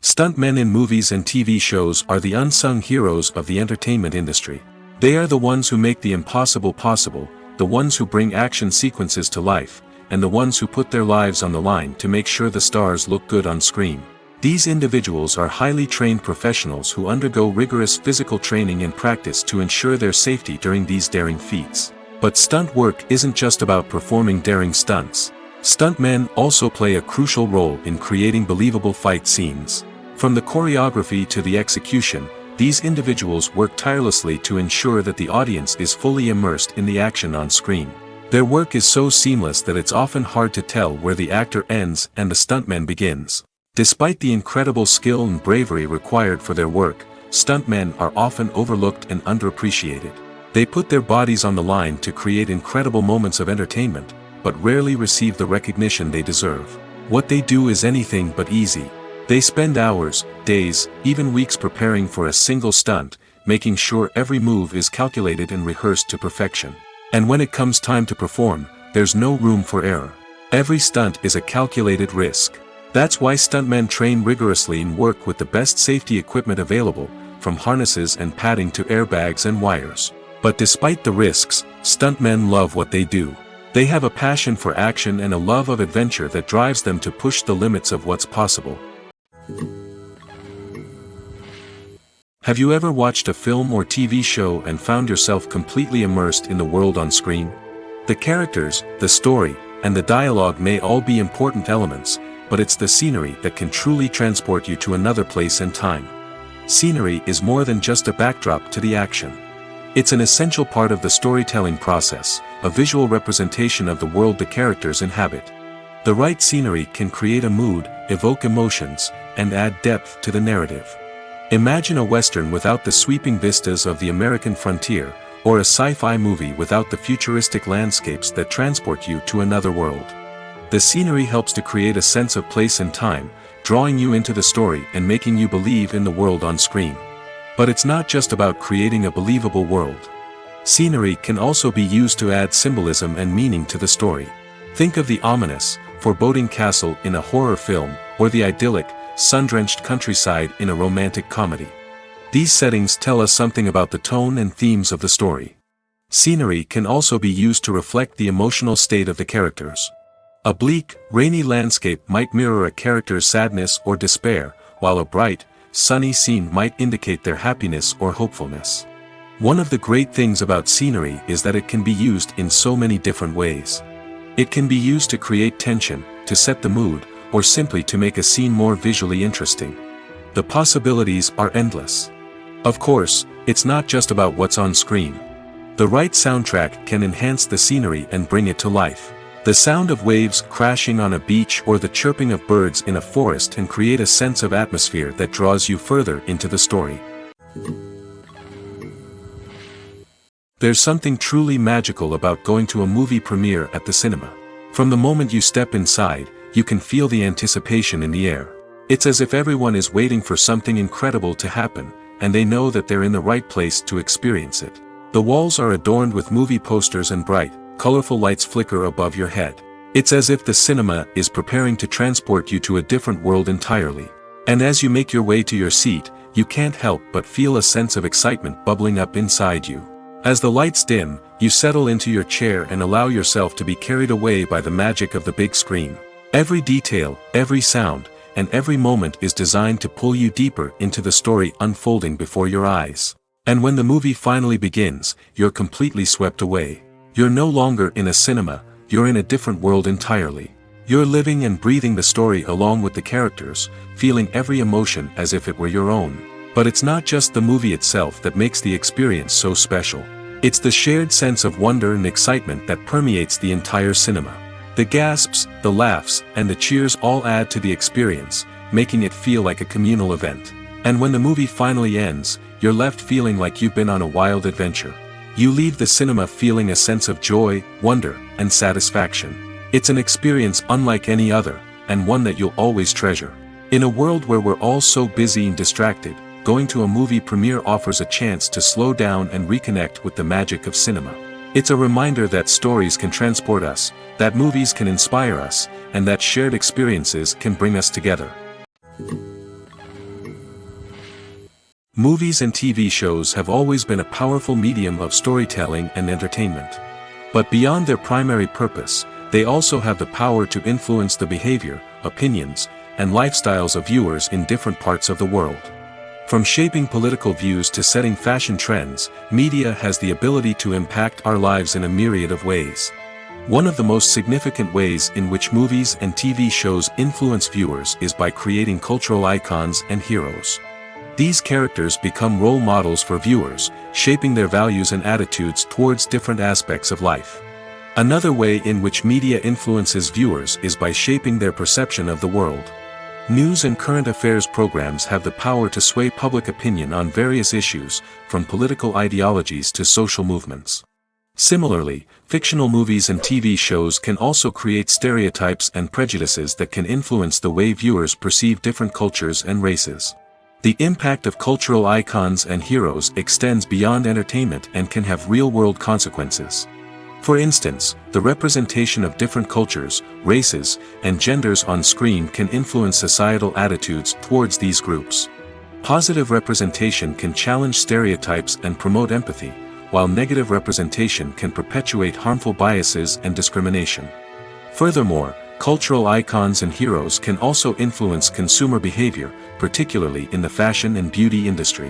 Stuntmen in movies and TV shows are the unsung heroes of the entertainment industry. They are the ones who make the impossible possible, the ones who bring action sequences to life, and the ones who put their lives on the line to make sure the stars look good on screen. These individuals are highly trained professionals who undergo rigorous physical training and practice to ensure their safety during these daring feats. But stunt work isn't just about performing daring stunts. Stuntmen also play a crucial role in creating believable fight scenes. From the choreography to the execution, these individuals work tirelessly to ensure that the audience is fully immersed in the action on screen. Their work is so seamless that it's often hard to tell where the actor ends and the stuntman begins. Despite the incredible skill and bravery required for their work, stuntmen are often overlooked and underappreciated. They put their bodies on the line to create incredible moments of entertainment, but rarely receive the recognition they deserve. What they do is anything but easy. They spend hours, days, even weeks preparing for a single stunt, making sure every move is calculated and rehearsed to perfection. And when it comes time to perform, there's no room for error. Every stunt is a calculated risk. That's why stuntmen train rigorously and work with the best safety equipment available, from harnesses and padding to airbags and wires. But despite the risks, stuntmen love what they do. They have a passion for action and a love of adventure that drives them to push the limits of what's possible. Have you ever watched a film or TV show and found yourself completely immersed in the world on screen? The characters, the story, and the dialogue may all be important elements, but it's the scenery that can truly transport you to another place and time. Scenery is more than just a backdrop to the action. It's an essential part of the storytelling process, a visual representation of the world the characters inhabit. The right scenery can create a mood, evoke emotions, and add depth to the narrative. Imagine a Western without the sweeping vistas of the American frontier, or a sci-fi movie without the futuristic landscapes that transport you to another world. The scenery helps to create a sense of place and time, drawing you into the story and making you believe in the world on screen. But it's not just about creating a believable world. Scenery can also be used to add symbolism and meaning to the story. Think of the ominous, foreboding castle in a horror film, or the idyllic, sun-drenched countryside in a romantic comedy. These settings tell us something about the tone and themes of the story. Scenery can also be used to reflect the emotional state of the characters. A bleak, rainy landscape might mirror a character's sadness or despair, while a bright, sunny scene might indicate their happiness or hopefulness. One of the great things about scenery is that it can be used in so many different ways. It can be used to create tension, to set the mood, or simply to make a scene more visually interesting. The possibilities are endless. Of course, it's not just about what's on screen. The right soundtrack can enhance the scenery and bring it to life. The sound of waves crashing on a beach or the chirping of birds in a forest can create a sense of atmosphere that draws you further into the story. There's something truly magical about going to a movie premiere at the cinema. From the moment you step inside, you can feel the anticipation in the air. It's as if everyone is waiting for something incredible to happen, and they know that they're in the right place to experience it. The walls are adorned with movie posters and bright, colorful lights flicker above your head. It's as if the cinema is preparing to transport you to a different world entirely. And as you make your way to your seat, you can't help but feel a sense of excitement bubbling up inside you. As the lights dim, you settle into your chair and allow yourself to be carried away by the magic of the big screen. Every detail, every sound, and every moment is designed to pull you deeper into the story unfolding before your eyes. And when the movie finally begins, you're completely swept away. You're no longer in a cinema, you're in a different world entirely. You're living and breathing the story along with the characters, feeling every emotion as if it were your own. But it's not just the movie itself that makes the experience so special. It's the shared sense of wonder and excitement that permeates the entire cinema. The gasps, the laughs, and the cheers all add to the experience, making it feel like a communal event. And when the movie finally ends, you're left feeling like you've been on a wild adventure. You leave the cinema feeling a sense of joy, wonder, and satisfaction. It's an experience unlike any other, and one that you'll always treasure. In a world where we're all so busy and distracted, going to a movie premiere offers a chance to slow down and reconnect with the magic of cinema. It's a reminder that stories can transport us, that movies can inspire us, and that shared experiences can bring us together. Movies and TV shows have always been a powerful medium of storytelling and entertainment. But beyond their primary purpose, they also have the power to influence the behavior, opinions, and lifestyles of viewers in different parts of the world. From shaping political views to setting fashion trends, media has the ability to impact our lives in a myriad of ways. One of the most significant ways in which movies and TV shows influence viewers is by creating cultural icons and heroes. These characters become role models for viewers, shaping their values and attitudes towards different aspects of life. Another way in which media influences viewers is by shaping their perception of the world. News and current affairs programs have the power to sway public opinion on various issues, from political ideologies to social movements. Similarly, fictional movies and TV shows can also create stereotypes and prejudices that can influence the way viewers perceive different cultures and races. The impact of cultural icons and heroes extends beyond entertainment and can have real-world consequences. For instance, the representation of different cultures, races, and genders on screen can influence societal attitudes towards these groups. Positive representation can challenge stereotypes and promote empathy, while negative representation can perpetuate harmful biases and discrimination. Furthermore, cultural icons and heroes can also influence consumer behavior, particularly in the fashion and beauty industry.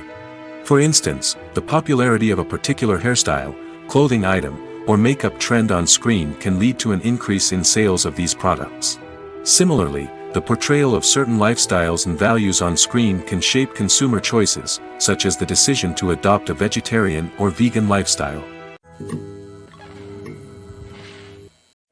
For instance, the popularity of a particular hairstyle, clothing item, or makeup trend on screen can lead to an increase in sales of these products. Similarly, the portrayal of certain lifestyles and values on screen can shape consumer choices, such as the decision to adopt a vegetarian or vegan lifestyle.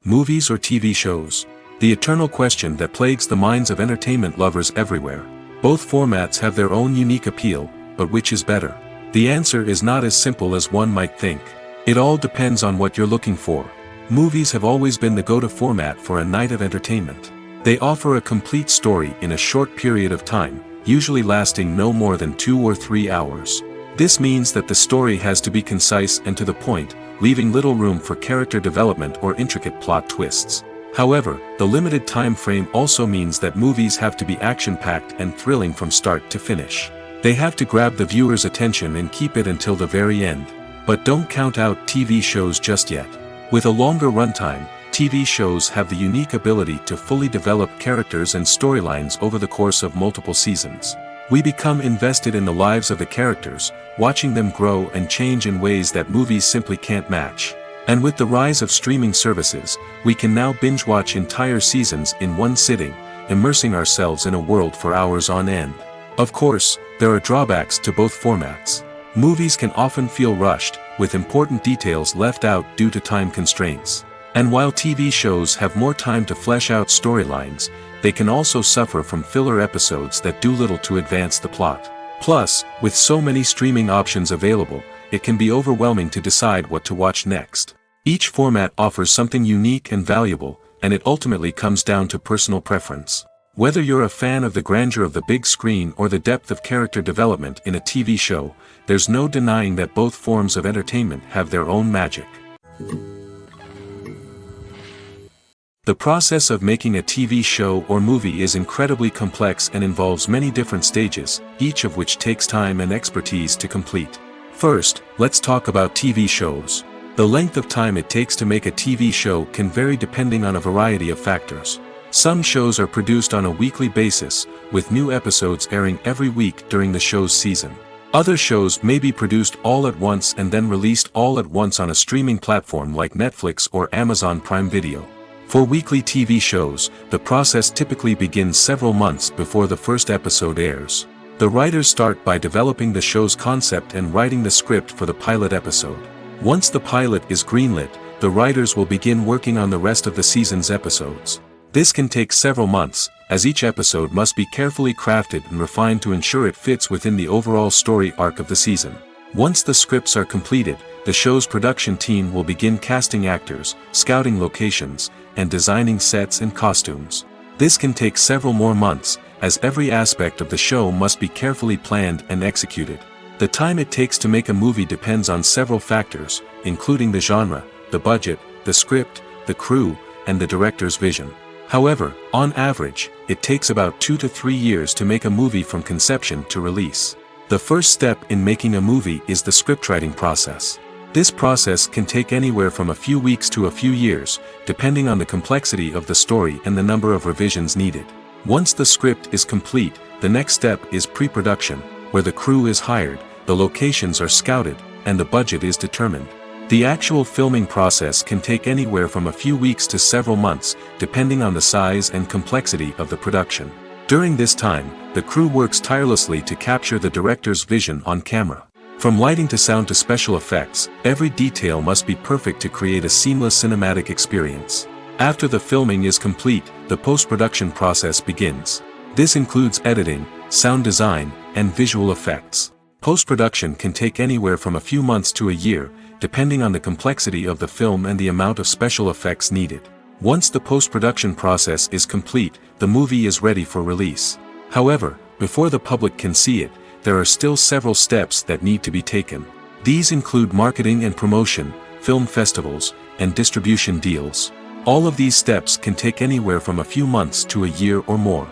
Movies or TV shows? The eternal question that plagues the minds of entertainment lovers everywhere. Both formats have their own unique appeal, but which is better? The answer is not as simple as one might think. It all depends on what you're looking for. Movies have always been the go-to format for a night of entertainment. They offer a complete story in a short period of time, usually lasting no more than 2 or 3 hours. This means that the story has to be concise and to the point, leaving little room for character development or intricate plot twists. However, the limited time frame also means that movies have to be action-packed and thrilling from start to finish. They have to grab the viewer's attention and keep it until the very end. But don't count out TV shows just yet. With a longer runtime, TV shows have the unique ability to fully develop characters and storylines over the course of multiple seasons. We become invested in the lives of the characters, watching them grow and change in ways that movies simply can't match. And with the rise of streaming services, we can now binge-watch entire seasons in one sitting, immersing ourselves in a world for hours on end. Of course, there are drawbacks to both formats. Movies can often feel rushed, with important details left out due to time constraints. And while TV shows have more time to flesh out storylines, they can also suffer from filler episodes that do little to advance the plot. Plus, with so many streaming options available, it can be overwhelming to decide what to watch next. Each format offers something unique and valuable, and it ultimately comes down to personal preference. Whether you're a fan of the grandeur of the big screen or the depth of character development in a TV show, there's no denying that both forms of entertainment have their own magic. The process of making a TV show or movie is incredibly complex and involves many different stages, each of which takes time and expertise to complete. First, let's talk about TV shows. The length of time it takes to make a TV show can vary depending on a variety of factors. Some shows are produced on a weekly basis, with new episodes airing every week during the show's season. Other shows may be produced all at once and then released all at once on a streaming platform like Netflix or Amazon Prime Video. For weekly TV shows, the process typically begins several months before the first episode airs. The writers start by developing the show's concept and writing the script for the pilot episode. Once the pilot is greenlit, the writers will begin working on the rest of the season's episodes. This can take several months, as each episode must be carefully crafted and refined to ensure it fits within the overall story arc of the season. Once the scripts are completed, the show's production team will begin casting actors, scouting locations, and designing sets and costumes. This can take several more months, as every aspect of the show must be carefully planned and executed. The time it takes to make a movie depends on several factors, including the genre, the budget, the script, the crew, and the director's vision. However, on average, it takes about 2 to 3 years to make a movie from conception to release. The first step in making a movie is the scriptwriting process. This process can take anywhere from a few weeks to a few years, depending on the complexity of the story and the number of revisions needed. Once the script is complete, the next step is pre-production, where the crew is hired, the locations are scouted, and the budget is determined. The actual filming process can take anywhere from a few weeks to several months, depending on the size and complexity of the production. During this time, the crew works tirelessly to capture the director's vision on camera. From lighting to sound to special effects, every detail must be perfect to create a seamless cinematic experience. After the filming is complete, the post-production process begins. This includes editing, sound design, and visual effects. Post-production can take anywhere from a few months to a year, depending on the complexity of the film and the amount of special effects needed. Once the post-production process is complete, the movie is ready for release. However, before the public can see it, there are still several steps that need to be taken. These include marketing and promotion, film festivals, and distribution deals. All of these steps can take anywhere from a few months to a year or more.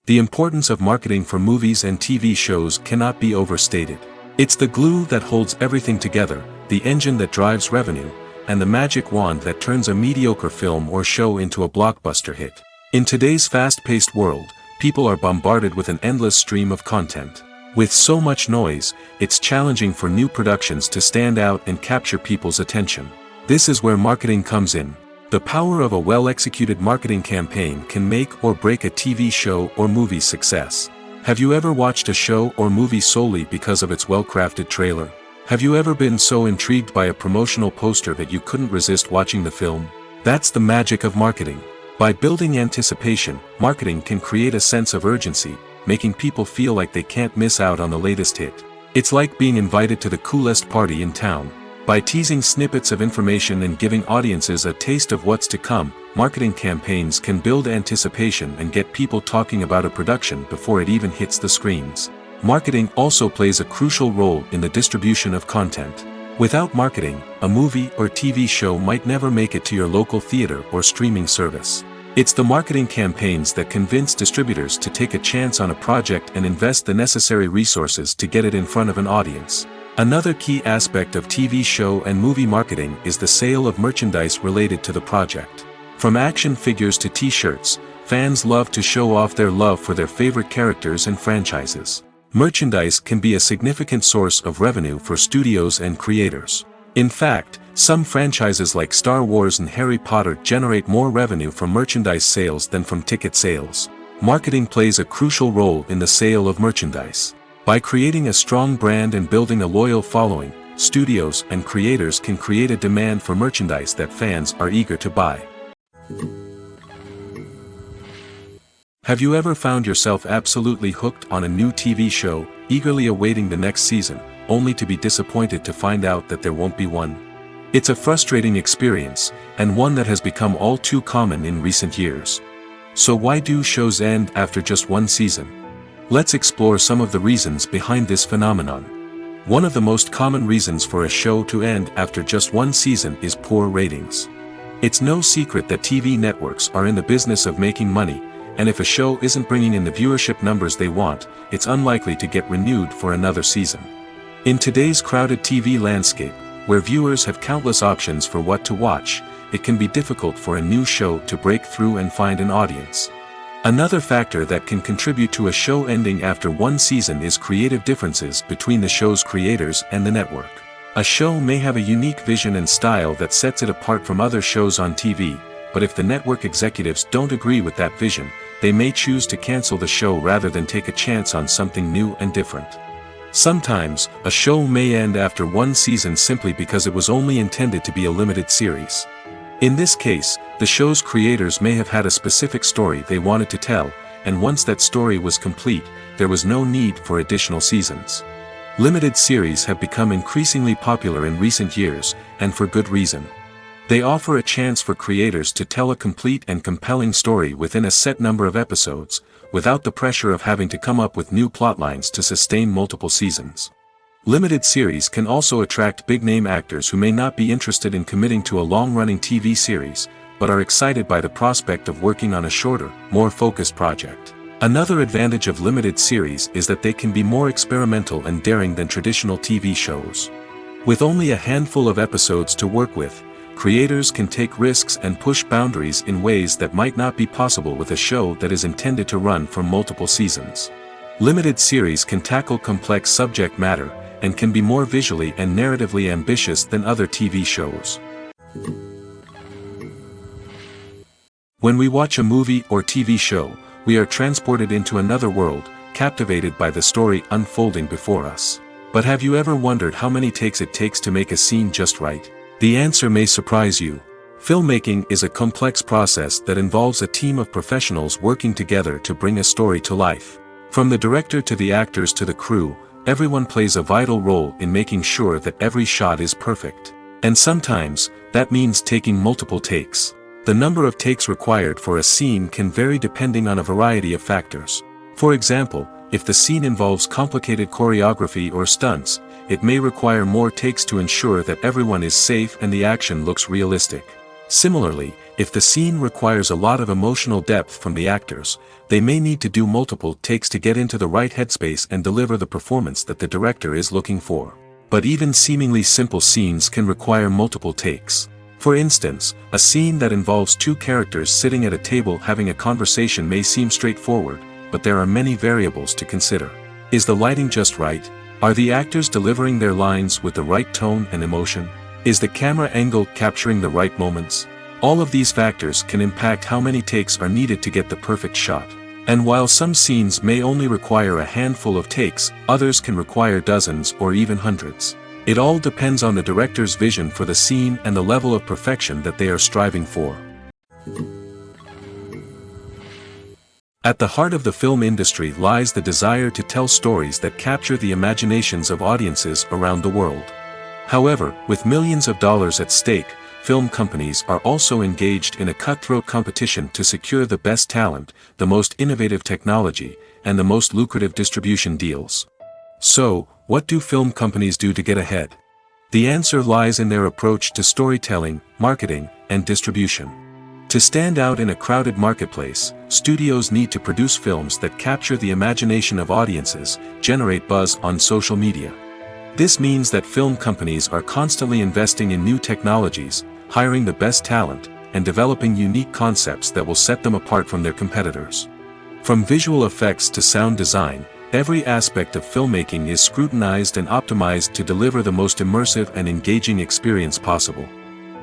The importance of marketing for movies and TV shows cannot be overstated. It's the glue that holds everything together, the engine that drives revenue, and the magic wand that turns a mediocre film or show into a blockbuster hit. In today's fast-paced world, people are bombarded with an endless stream of content. With so much noise, it's challenging for new productions to stand out and capture people's attention. This is where marketing comes in. The power of a well-executed marketing campaign can make or break a TV show or movie's success. Have you ever watched a show or movie solely because of its well-crafted trailer? Have you ever been so intrigued by a promotional poster that you couldn't resist watching the film? That's the magic of marketing. By building anticipation, marketing can create a sense of urgency, making people feel like they can't miss out on the latest hit. It's like being invited to the coolest party in town. By teasing snippets of information and giving audiences a taste of what's to come, marketing campaigns can build anticipation and get people talking about a production before it even hits the screens. Marketing also plays a crucial role in the distribution of content. Without marketing, a movie or TV show might never make it to your local theater or streaming service. It's the marketing campaigns that convince distributors to take a chance on a project and invest the necessary resources to get it in front of an audience. Another key aspect of TV show and movie marketing is the sale of merchandise related to the project. From action figures to t-shirts, fans love to show off their love for their favorite characters and franchises. Merchandise can be a significant source of revenue for studios and creators. In fact, some franchises like Star Wars and Harry Potter generate more revenue from merchandise sales than from ticket sales. Marketing plays a crucial role in the sale of merchandise. By creating a strong brand and building a loyal following, studios and creators can create a demand for merchandise that fans are eager to buy. Have you ever found yourself absolutely hooked on a new TV show, eagerly awaiting the next season, only to be disappointed to find out that there won't be one? It's a frustrating experience, and one that has become all too common in recent years. So why do shows end after just one season? Let's explore some of the reasons behind this phenomenon. One of the most common reasons for a show to end after just one season is poor ratings. It's no secret that TV networks are in the business of making money, and if a show isn't bringing in the viewership numbers they want, it's unlikely to get renewed for another season. In today's crowded TV landscape, where viewers have countless options for what to watch, it can be difficult for a new show to break through and find an audience. Another factor that can contribute to a show ending after one season is creative differences between the show's creators and the network. A show may have a unique vision and style that sets it apart from other shows on TV, but if the network executives don't agree with that vision, they may choose to cancel the show rather than take a chance on something new and different. Sometimes, a show may end after one season simply because it was only intended to be a limited series. In this case, the show's creators may have had a specific story they wanted to tell, and once that story was complete, there was no need for additional seasons. Limited series have become increasingly popular in recent years, and for good reason. They offer a chance for creators to tell a complete and compelling story within a set number of episodes, without the pressure of having to come up with new plotlines to sustain multiple seasons. Limited series can also attract big-name actors who may not be interested in committing to a long-running TV series, but are excited by the prospect of working on a shorter, more focused project. Another advantage of limited series is that they can be more experimental and daring than traditional TV shows. With only a handful of episodes to work with, creators can take risks and push boundaries in ways that might not be possible with a show that is intended to run for multiple seasons. Limited series can tackle complex subject matter, and can be more visually and narratively ambitious than other TV shows. When we watch a movie or TV show, we are transported into another world, captivated by the story unfolding before us. But have you ever wondered how many takes it takes to make a scene just right? The answer may surprise you. Filmmaking is a complex process that involves a team of professionals working together to bring a story to life. From the director to the actors to the crew, everyone plays a vital role in making sure that every shot is perfect. And sometimes, that means taking multiple takes. The number of takes required for a scene can vary depending on a variety of factors. For example, if the scene involves complicated choreography or stunts, it may require more takes to ensure that everyone is safe and the action looks realistic. Similarly, if the scene requires a lot of emotional depth from the actors, they may need to do multiple takes to get into the right headspace and deliver the performance that the director is looking for. But even seemingly simple scenes can require multiple takes. For instance, a scene that involves two characters sitting at a table having a conversation may seem straightforward, but there are many variables to consider. Is the lighting just right? Are the actors delivering their lines with the right tone and emotion? Is the camera angle capturing the right moments? All of these factors can impact how many takes are needed to get the perfect shot. And while some scenes may only require a handful of takes, others can require dozens or even hundreds. It all depends on the director's vision for the scene and the level of perfection that they are striving for. At the heart of the film industry lies the desire to tell stories that capture the imaginations of audiences around the world. However, with millions of dollars at stake, film companies are also engaged in a cutthroat competition to secure the best talent, the most innovative technology, and the most lucrative distribution deals. So, what do film companies do to get ahead? The answer lies in their approach to storytelling, marketing, and distribution. To stand out in a crowded marketplace, studios need to produce films that capture the imagination of audiences, generate buzz on social media. This means that film companies are constantly investing in new technologies, hiring the best talent, and developing unique concepts that will set them apart from their competitors. From visual effects to sound design, every aspect of filmmaking is scrutinized and optimized to deliver the most immersive and engaging experience possible.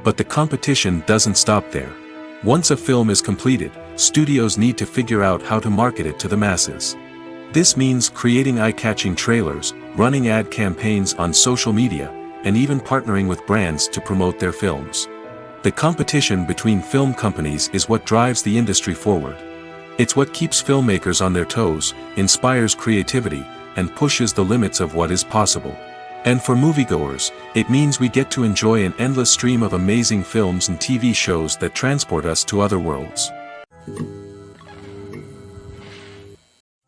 But the competition doesn't stop there. Once a film is completed, studios need to figure out how to market it to the masses. This means creating eye-catching trailers, running ad campaigns on social media, and even partnering with brands to promote their films. The competition between film companies is what drives the industry forward. It's what keeps filmmakers on their toes, inspires creativity, and pushes the limits of what is possible. And for moviegoers, it means we get to enjoy an endless stream of amazing films and TV shows that transport us to other worlds.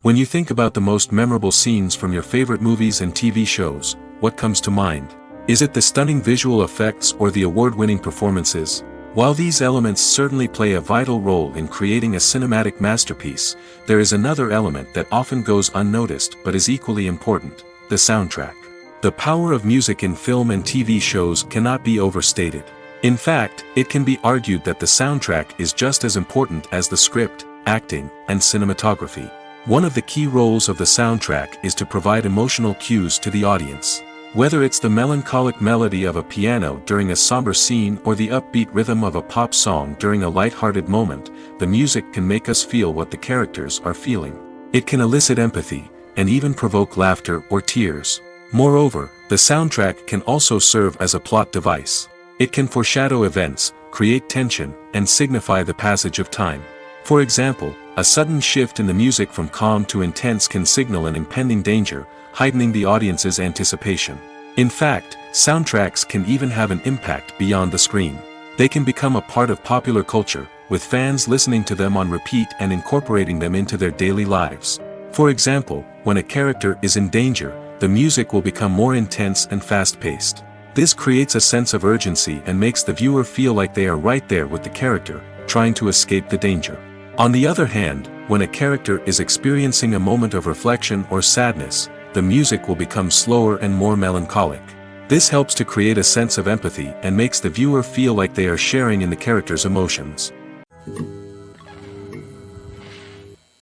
When you think about the most memorable scenes from your favorite movies and TV shows, what comes to mind? Is it the stunning visual effects or the award-winning performances? While these elements certainly play a vital role in creating a cinematic masterpiece, there is another element that often goes unnoticed but is equally important: the soundtrack. The power of music in film and TV shows cannot be overstated. In fact, it can be argued that the soundtrack is just as important as the script, acting, and cinematography. One of the key roles of the soundtrack is to provide emotional cues to the audience. Whether it's the melancholic melody of a piano during a somber scene or the upbeat rhythm of a pop song during a light-hearted moment, the music can make us feel what the characters are feeling. It can elicit empathy, and even provoke laughter or tears. Moreover, the soundtrack can also serve as a plot device. It can foreshadow events, create tension, and signify the passage of time. For example, a sudden shift in the music from calm to intense can signal an impending danger, heightening the audience's anticipation. In fact, soundtracks can even have an impact beyond the screen. They can become a part of popular culture, with fans listening to them on repeat and incorporating them into their daily lives. For example, when a character is in danger, the music will become more intense and fast-paced. This creates a sense of urgency and makes the viewer feel like they are right there with the character, trying to escape the danger. On the other hand, when a character is experiencing a moment of reflection or sadness, the music will become slower and more melancholic. This helps to create a sense of empathy and makes the viewer feel like they are sharing in the character's emotions.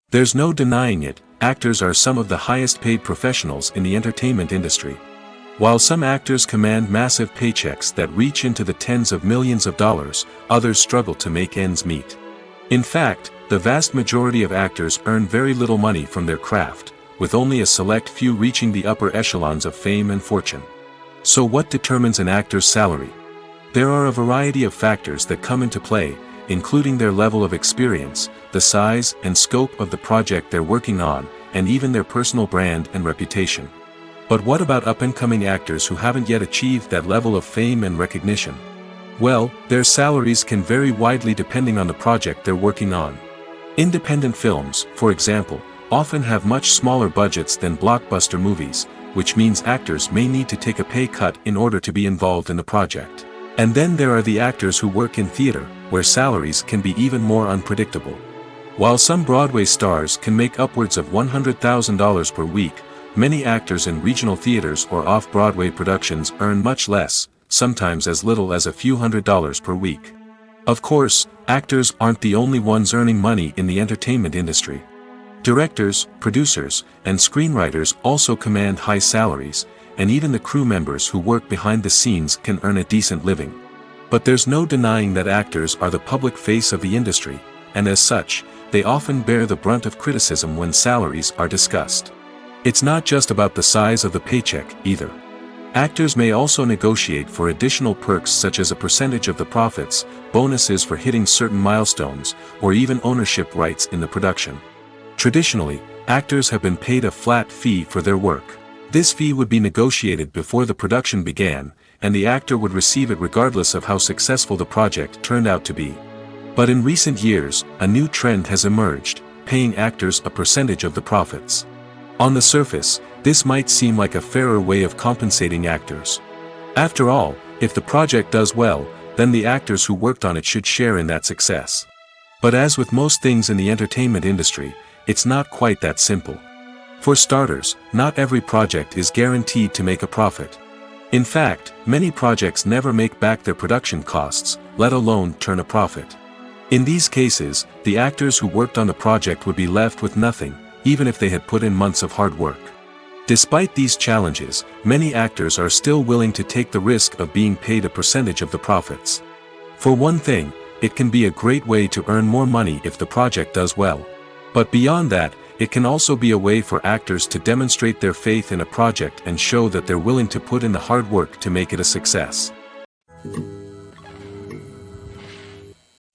There's no denying it, actors are some of the highest paid professionals in the entertainment industry. While some actors command massive paychecks that reach into the tens of millions of dollars, others struggle to make ends meet. In fact, the vast majority of actors earn very little money from their craft, with only a select few reaching the upper echelons of fame and fortune. So what determines an actor's salary? There are a variety of factors that come into play, including their level of experience, the size and scope of the project they're working on, and even their personal brand and reputation. But what about up-and-coming actors who haven't yet achieved that level of fame and recognition? Well, their salaries can vary widely depending on the project they're working on. Independent films, for example, often have much smaller budgets than blockbuster movies, which means actors may need to take a pay cut in order to be involved in the project. And then there are the actors who work in theater, where salaries can be even more unpredictable. While some Broadway stars can make upwards of $100,000 per week, many actors in regional theaters or off-Broadway productions earn much less, sometimes as little as a few $100s per week. Of course, actors aren't the only ones earning money in the entertainment industry. Directors, producers, and screenwriters also command high salaries, and even the crew members who work behind the scenes can earn a decent living. But there's no denying that actors are the public face of the industry, and as such, they often bear the brunt of criticism when salaries are discussed. It's not just about the size of the paycheck, either. Actors may also negotiate for additional perks such as a percentage of the profits, bonuses for hitting certain milestones, or even ownership rights in the production. Traditionally, actors have been paid a flat fee for their work. This fee would be negotiated before the production began, and the actor would receive it regardless of how successful the project turned out to be. But in recent years, a new trend has emerged, paying actors a percentage of the profits. On the surface, this might seem like a fairer way of compensating actors. After all, if the project does well, then the actors who worked on it should share in that success. But as with most things in the entertainment industry, it's not quite that simple. For starters, not every project is guaranteed to make a profit. In fact, many projects never make back their production costs, let alone turn a profit. In these cases, the actors who worked on the project would be left with nothing, even if they had put in months of hard work. Despite these challenges, many actors are still willing to take the risk of being paid a percentage of the profits. For one thing, it can be a great way to earn more money if the project does well. But beyond that, it can also be a way for actors to demonstrate their faith in a project and show that they're willing to put in the hard work to make it a success.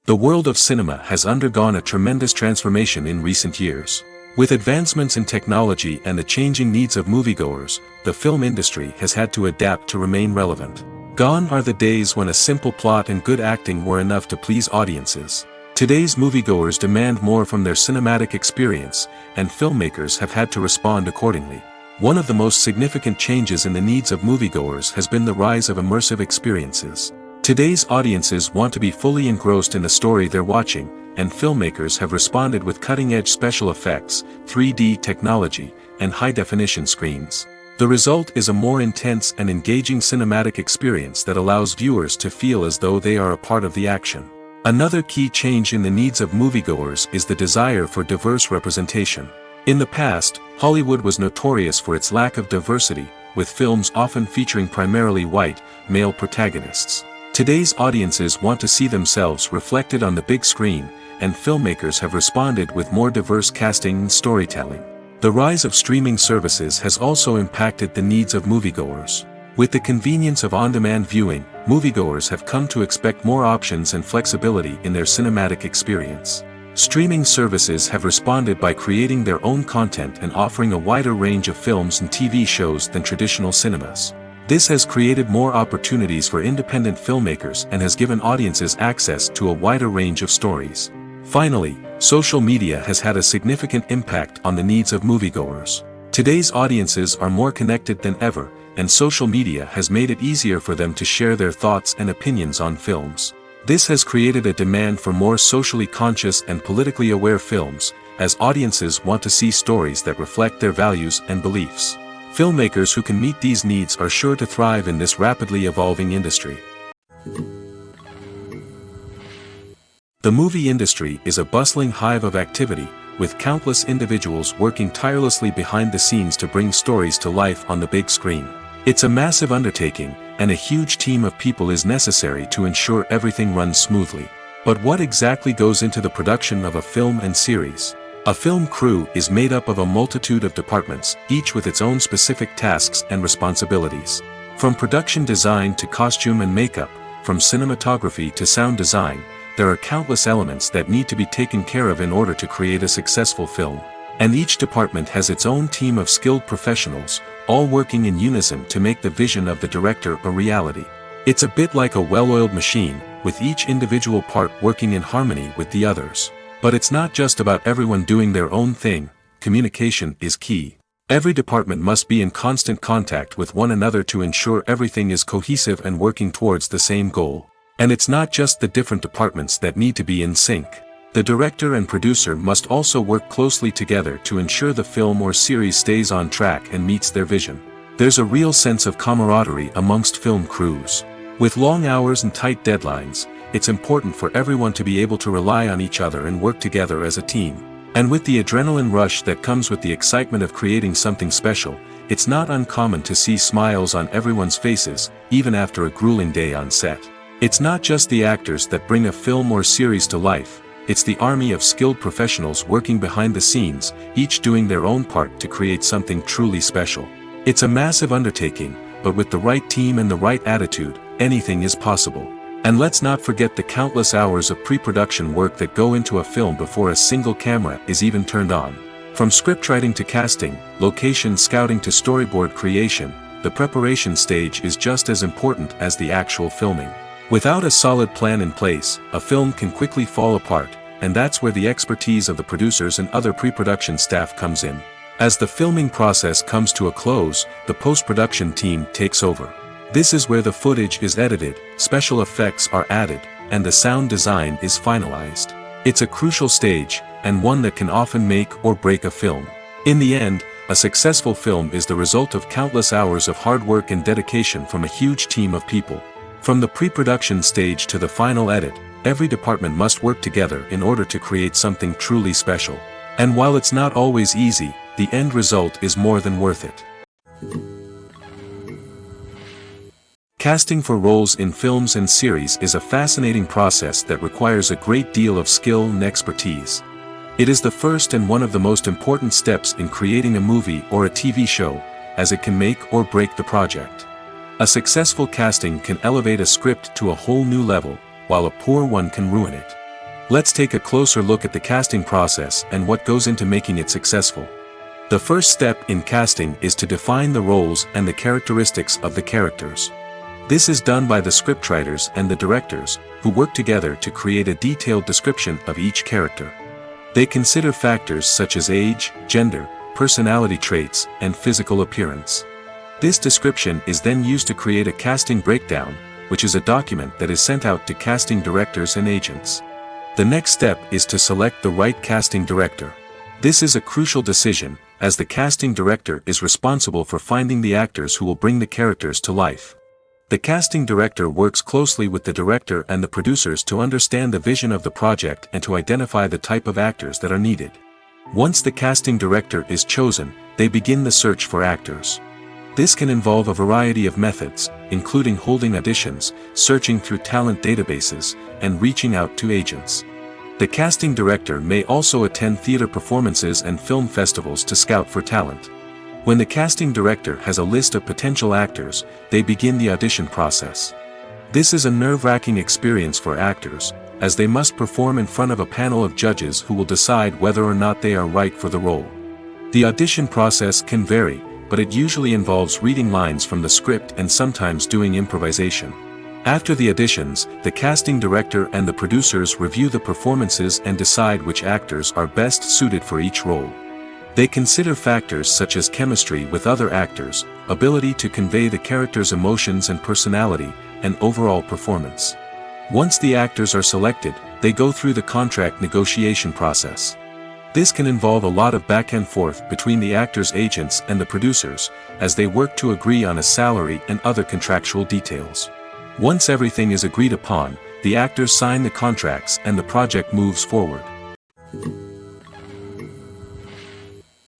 The world of cinema has undergone a tremendous transformation in recent years. With advancements in technology and the changing needs of moviegoers, the film industry has had to adapt to remain relevant. Gone are the days when a simple plot and good acting were enough to please audiences. Today's moviegoers demand more from their cinematic experience, and filmmakers have had to respond accordingly. One of the most significant changes in the needs of moviegoers has been the rise of immersive experiences. Today's audiences want to be fully engrossed in the story they're watching, and filmmakers have responded with cutting-edge special effects, 3D technology, and high-definition screens. The result is a more intense and engaging cinematic experience that allows viewers to feel as though they are a part of the action. Another key change in the needs of moviegoers is the desire for diverse representation. In the past, Hollywood was notorious for its lack of diversity, with films often featuring primarily white, male protagonists. Today's audiences want to see themselves reflected on the big screen, and filmmakers have responded with more diverse casting and storytelling. The rise of streaming services has also impacted the needs of moviegoers. With the convenience of on-demand viewing, moviegoers have come to expect more options and flexibility in their cinematic experience. Streaming services have responded by creating their own content and offering a wider range of films and TV shows than traditional cinemas. This has created more opportunities for independent filmmakers and has given audiences access to a wider range of stories. Finally, social media has had a significant impact on the needs of moviegoers. Today's audiences are more connected than ever, and social media has made it easier for them to share their thoughts and opinions on films. This has created a demand for more socially conscious and politically aware films, as audiences want to see stories that reflect their values and beliefs. Filmmakers who can meet these needs are sure to thrive in this rapidly evolving industry. The movie industry is a bustling hive of activity, with countless individuals working tirelessly behind the scenes to bring stories to life on the big screen. It's a massive undertaking, and a huge team of people is necessary to ensure everything runs smoothly. But what exactly goes into the production of a film and series? A film crew is made up of a multitude of departments, each with its own specific tasks and responsibilities. From production design to costume and makeup, from cinematography to sound design, there are countless elements that need to be taken care of in order to create a successful film. And each department has its own team of skilled professionals, all working in unison to make the vision of the director a reality. It's a bit like a well-oiled machine, with each individual part working in harmony with the others. But it's not just about everyone doing their own thing. Communication is key. Every department must be in constant contact with one another to ensure everything is cohesive and working towards the same goal. And it's not just the different departments that need to be in sync. The director and producer must also work closely together to ensure the film or series stays on track and meets their vision. There's a real sense of camaraderie amongst film crews. With long hours and tight deadlines, it's important for everyone to be able to rely on each other and work together as a team. And with the adrenaline rush that comes with the excitement of creating something special, it's not uncommon to see smiles on everyone's faces, even after a grueling day on set. It's not just the actors that bring a film or series to life, it's the army of skilled professionals working behind the scenes, each doing their own part to create something truly special. It's a massive undertaking, but with the right team and the right attitude, anything is possible. And let's not forget the countless hours of pre-production work that go into a film before a single camera is even turned on. From scriptwriting to casting, location scouting to storyboard creation, the preparation stage is just as important as the actual filming. Without a solid plan in place, a film can quickly fall apart, and that's where the expertise of the producers and other pre-production staff comes in. As the filming process comes to a close, the post-production team takes over. This is where the footage is edited, special effects are added, and the sound design is finalized. It's a crucial stage, and one that can often make or break a film. In the end, a successful film is the result of countless hours of hard work and dedication from a huge team of people. From the pre-production stage to the final edit, every department must work together in order to create something truly special. And while it's not always easy, the end result is more than worth it. Casting for roles in films and series is a fascinating process that requires a great deal of skill and expertise. It is the first and one of the most important steps in creating a movie or a TV show, as it can make or break the project. A successful casting can elevate a script to a whole new level, while a poor one can ruin it. Let's take a closer look at the casting process and what goes into making it successful. The first step in casting is to define the roles and the characteristics of the characters. This is done by the scriptwriters and the directors, who work together to create a detailed description of each character. They consider factors such as age, gender, personality traits, and physical appearance. This description is then used to create a casting breakdown, which is a document that is sent out to casting directors and agents. The next step is to select the right casting director. This is a crucial decision, as the casting director is responsible for finding the actors who will bring the characters to life. The casting director works closely with the director and the producers to understand the vision of the project and to identify the type of actors that are needed. Once the casting director is chosen, they begin the search for actors. This can involve a variety of methods, including holding auditions, searching through talent databases, and reaching out to agents. The casting director may also attend theater performances and film festivals to scout for talent. When the casting director has a list of potential actors, they begin the audition process. This is a nerve-wracking experience for actors, as they must perform in front of a panel of judges who will decide whether or not they are right for the role. The audition process can vary, but it usually involves reading lines from the script and sometimes doing improvisation. After the auditions, the casting director and the producers review the performances and decide which actors are best suited for each role. They consider factors such as chemistry with other actors, ability to convey the character's emotions and personality, and overall performance. Once the actors are selected, they go through the contract negotiation process. This can involve a lot of back and forth between the actors' agents and the producers, as they work to agree on a salary and other contractual details. Once everything is agreed upon, the actors sign the contracts and the project moves forward.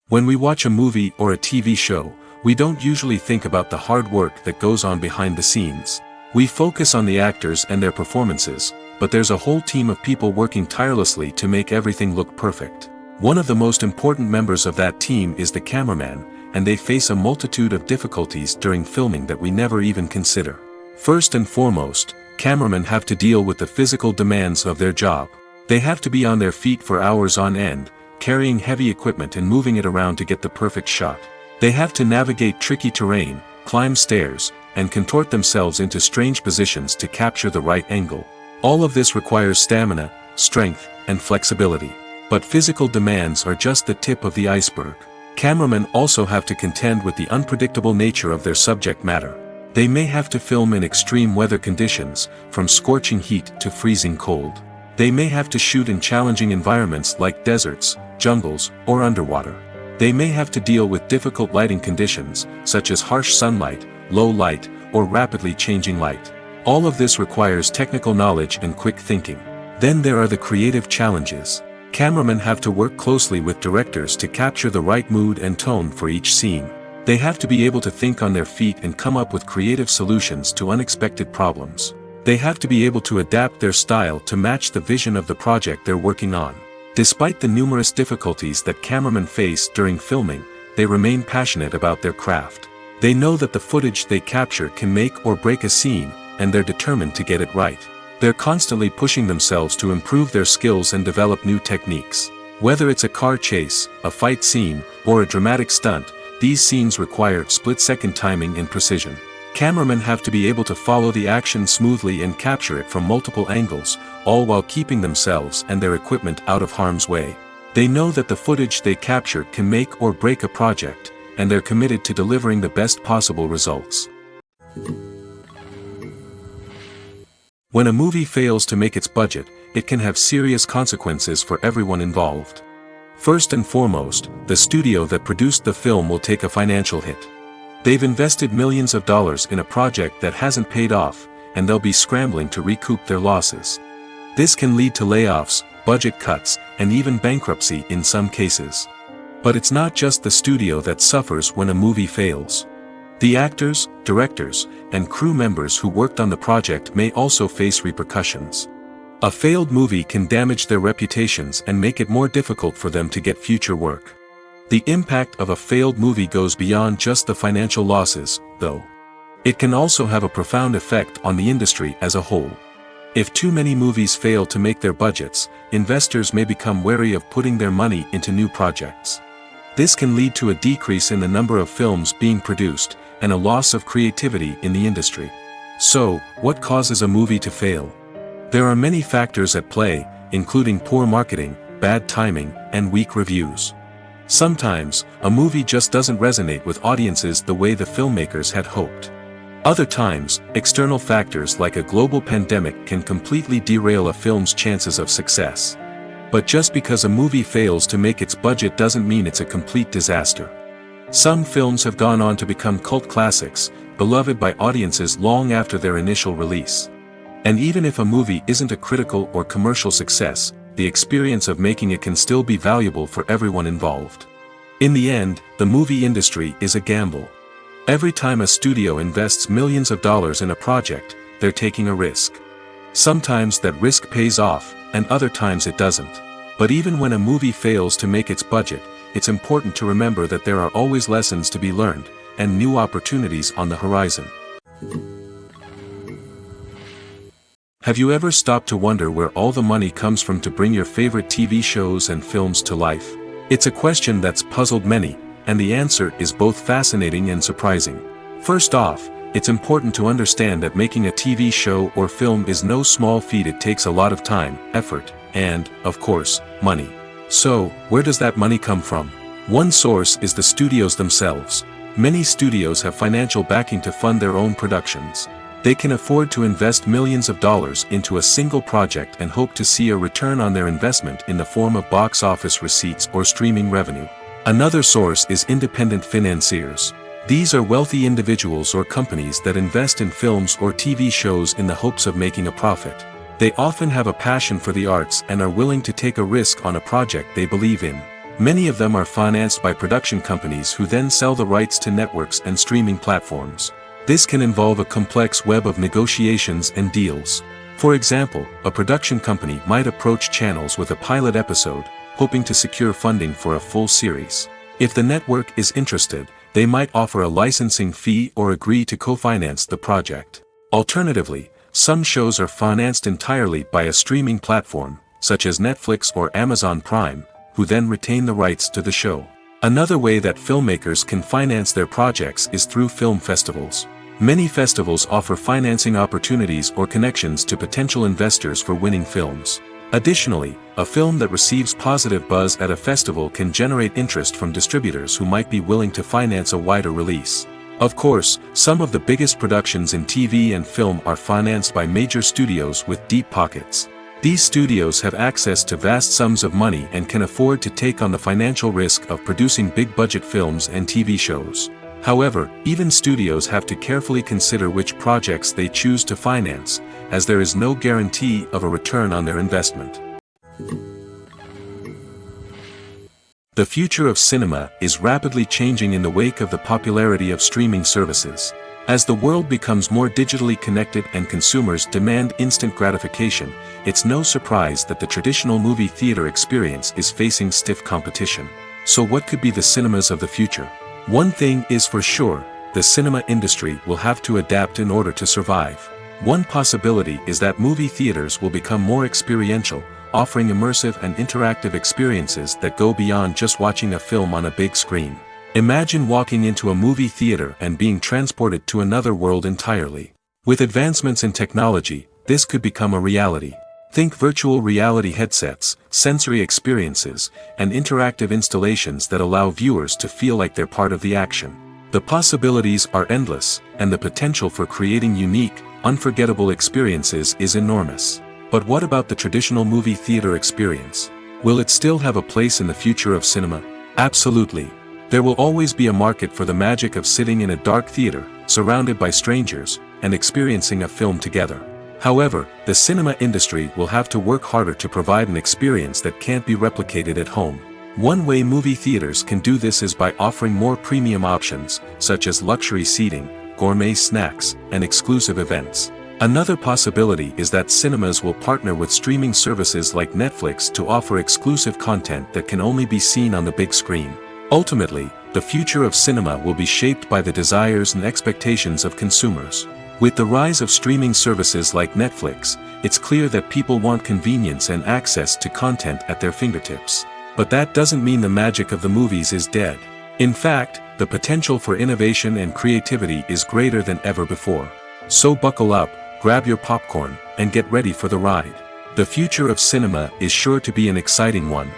When we watch a movie or a TV show, we don't usually think about the hard work that goes on behind the scenes. We focus on the actors and their performances, but there's a whole team of people working tirelessly to make everything look perfect. One of the most important members of that team is the cameraman, and they face a multitude of difficulties during filming that we never even consider. First and foremost, cameramen have to deal with the physical demands of their job. They have to be on their feet for hours on end, carrying heavy equipment and moving it around to get the perfect shot. They have to navigate tricky terrain, climb stairs, and contort themselves into strange positions to capture the right angle. All of this requires stamina, strength, and flexibility. But physical demands are just the tip of the iceberg. Cameramen also have to contend with the unpredictable nature of their subject matter. They may have to film in extreme weather conditions, from scorching heat to freezing cold. They may have to shoot in challenging environments like deserts, jungles, or underwater. They may have to deal with difficult lighting conditions, such as harsh sunlight, low light, or rapidly changing light. All of this requires technical knowledge and quick thinking. Then there are the creative challenges. Cameramen have to work closely with directors to capture the right mood and tone for each scene. They have to be able to think on their feet and come up with creative solutions to unexpected problems. They have to be able to adapt their style to match the vision of the project they're working on. Despite the numerous difficulties that cameramen face during filming, they remain passionate about their craft. They know that the footage they capture can make or break a scene, and they're determined to get it right. They're constantly pushing themselves to improve their skills and develop new techniques. Whether it's a car chase, a fight scene, or a dramatic stunt, these scenes require split-second timing and precision. Cameramen have to be able to follow the action smoothly and capture it from multiple angles, all while keeping themselves and their equipment out of harm's way. They know that the footage they capture can make or break a project, and they're committed to delivering the best possible results. When a movie fails to make its budget, it can have serious consequences for everyone involved. First and foremost, the studio that produced the film will take a financial hit. They've invested millions of dollars in a project that hasn't paid off, and they'll be scrambling to recoup their losses. This can lead to layoffs, budget cuts, and even bankruptcy in some cases. But it's not just the studio that suffers when a movie fails. The actors, directors, and crew members who worked on the project may also face repercussions. A failed movie can damage their reputations and make it more difficult for them to get future work. The impact of a failed movie goes beyond just the financial losses, though. It can also have a profound effect on the industry as a whole. If too many movies fail to make their budgets, investors may become wary of putting their money into new projects. This can lead to a decrease in the number of films being produced, and a loss of creativity in the industry. So, what causes a movie to fail? There are many factors at play, including poor marketing, bad timing, and weak reviews. Sometimes, a movie just doesn't resonate with audiences the way the filmmakers had hoped. Other times, external factors like a global pandemic can completely derail a film's chances of success. But just because a movie fails to make its budget doesn't mean it's a complete disaster. Some films have gone on to become cult classics, beloved by audiences long after their initial release. And even if a movie isn't a critical or commercial success, the experience of making it can still be valuable for everyone involved. In the end, the movie industry is a gamble. Every time a studio invests millions of dollars in a project, they're taking a risk. Sometimes that risk pays off, and other times it doesn't. But even when a movie fails to make its budget, it's important to remember that there are always lessons to be learned, and new opportunities on the horizon. Have you ever stopped to wonder where all the money comes from to bring your favorite TV shows and films to life? It's a question that's puzzled many, and the answer is both fascinating and surprising. First off, it's important to understand that making a TV show or film is no small feat. It takes a lot of time, effort, and, of course, money. So, where does that money come from? One source is the studios themselves. Many studios have financial backing to fund their own productions. They can afford to invest millions of dollars into a single project and hope to see a return on their investment in the form of box office receipts or streaming revenue. Another source is independent financiers. These are wealthy individuals or companies that invest in films or TV shows in the hopes of making a profit. They often have a passion for the arts and are willing to take a risk on a project they believe in. Many of them are financed by production companies who then sell the rights to networks and streaming platforms. This can involve a complex web of negotiations and deals. For example, a production company might approach channels with a pilot episode, hoping to secure funding for a full series. If the network is interested, they might offer a licensing fee or agree to co-finance the project. Alternatively, some shows are financed entirely by a streaming platform, such as Netflix or Amazon Prime, who then retain the rights to the show. Another way that filmmakers can finance their projects is through film festivals. Many festivals offer financing opportunities or connections to potential investors for winning films. Additionally, a film that receives positive buzz at a festival can generate interest from distributors who might be willing to finance a wider release. Of course, some of the biggest productions in TV and film are financed by major studios with deep pockets. These studios have access to vast sums of money and can afford to take on the financial risk of producing big-budget films and TV shows. However, even studios have to carefully consider which projects they choose to finance, as there is no guarantee of a return on their investment. The future of cinema is rapidly changing in the wake of the popularity of streaming services. As the world becomes more digitally connected and consumers demand instant gratification, it's no surprise that the traditional movie theater experience is facing stiff competition. So what could be the cinemas of the future? One thing is for sure, the cinema industry will have to adapt in order to survive. One possibility is that movie theaters will become more experiential, offering immersive and interactive experiences that go beyond just watching a film on a big screen. Imagine walking into a movie theater and being transported to another world entirely. With advancements in technology, this could become a reality. Think virtual reality headsets, sensory experiences, and interactive installations that allow viewers to feel like they're part of the action. The possibilities are endless, and the potential for creating unique, unforgettable experiences is enormous. But what about the traditional movie theater experience? Will it still have a place in the future of cinema? Absolutely. There will always be a market for the magic of sitting in a dark theater, surrounded by strangers, and experiencing a film together. However, the cinema industry will have to work harder to provide an experience that can't be replicated at home. One way movie theaters can do this is by offering more premium options, such as luxury seating, gourmet snacks, and exclusive events. Another possibility is that cinemas will partner with streaming services like Netflix to offer exclusive content that can only be seen on the big screen. Ultimately, the future of cinema will be shaped by the desires and expectations of consumers. With the rise of streaming services like Netflix, it's clear that people want convenience and access to content at their fingertips. But that doesn't mean the magic of the movies is dead. In fact, the potential for innovation and creativity is greater than ever before. So buckle up, grab your popcorn, and get ready for the ride. The future of cinema is sure to be an exciting one.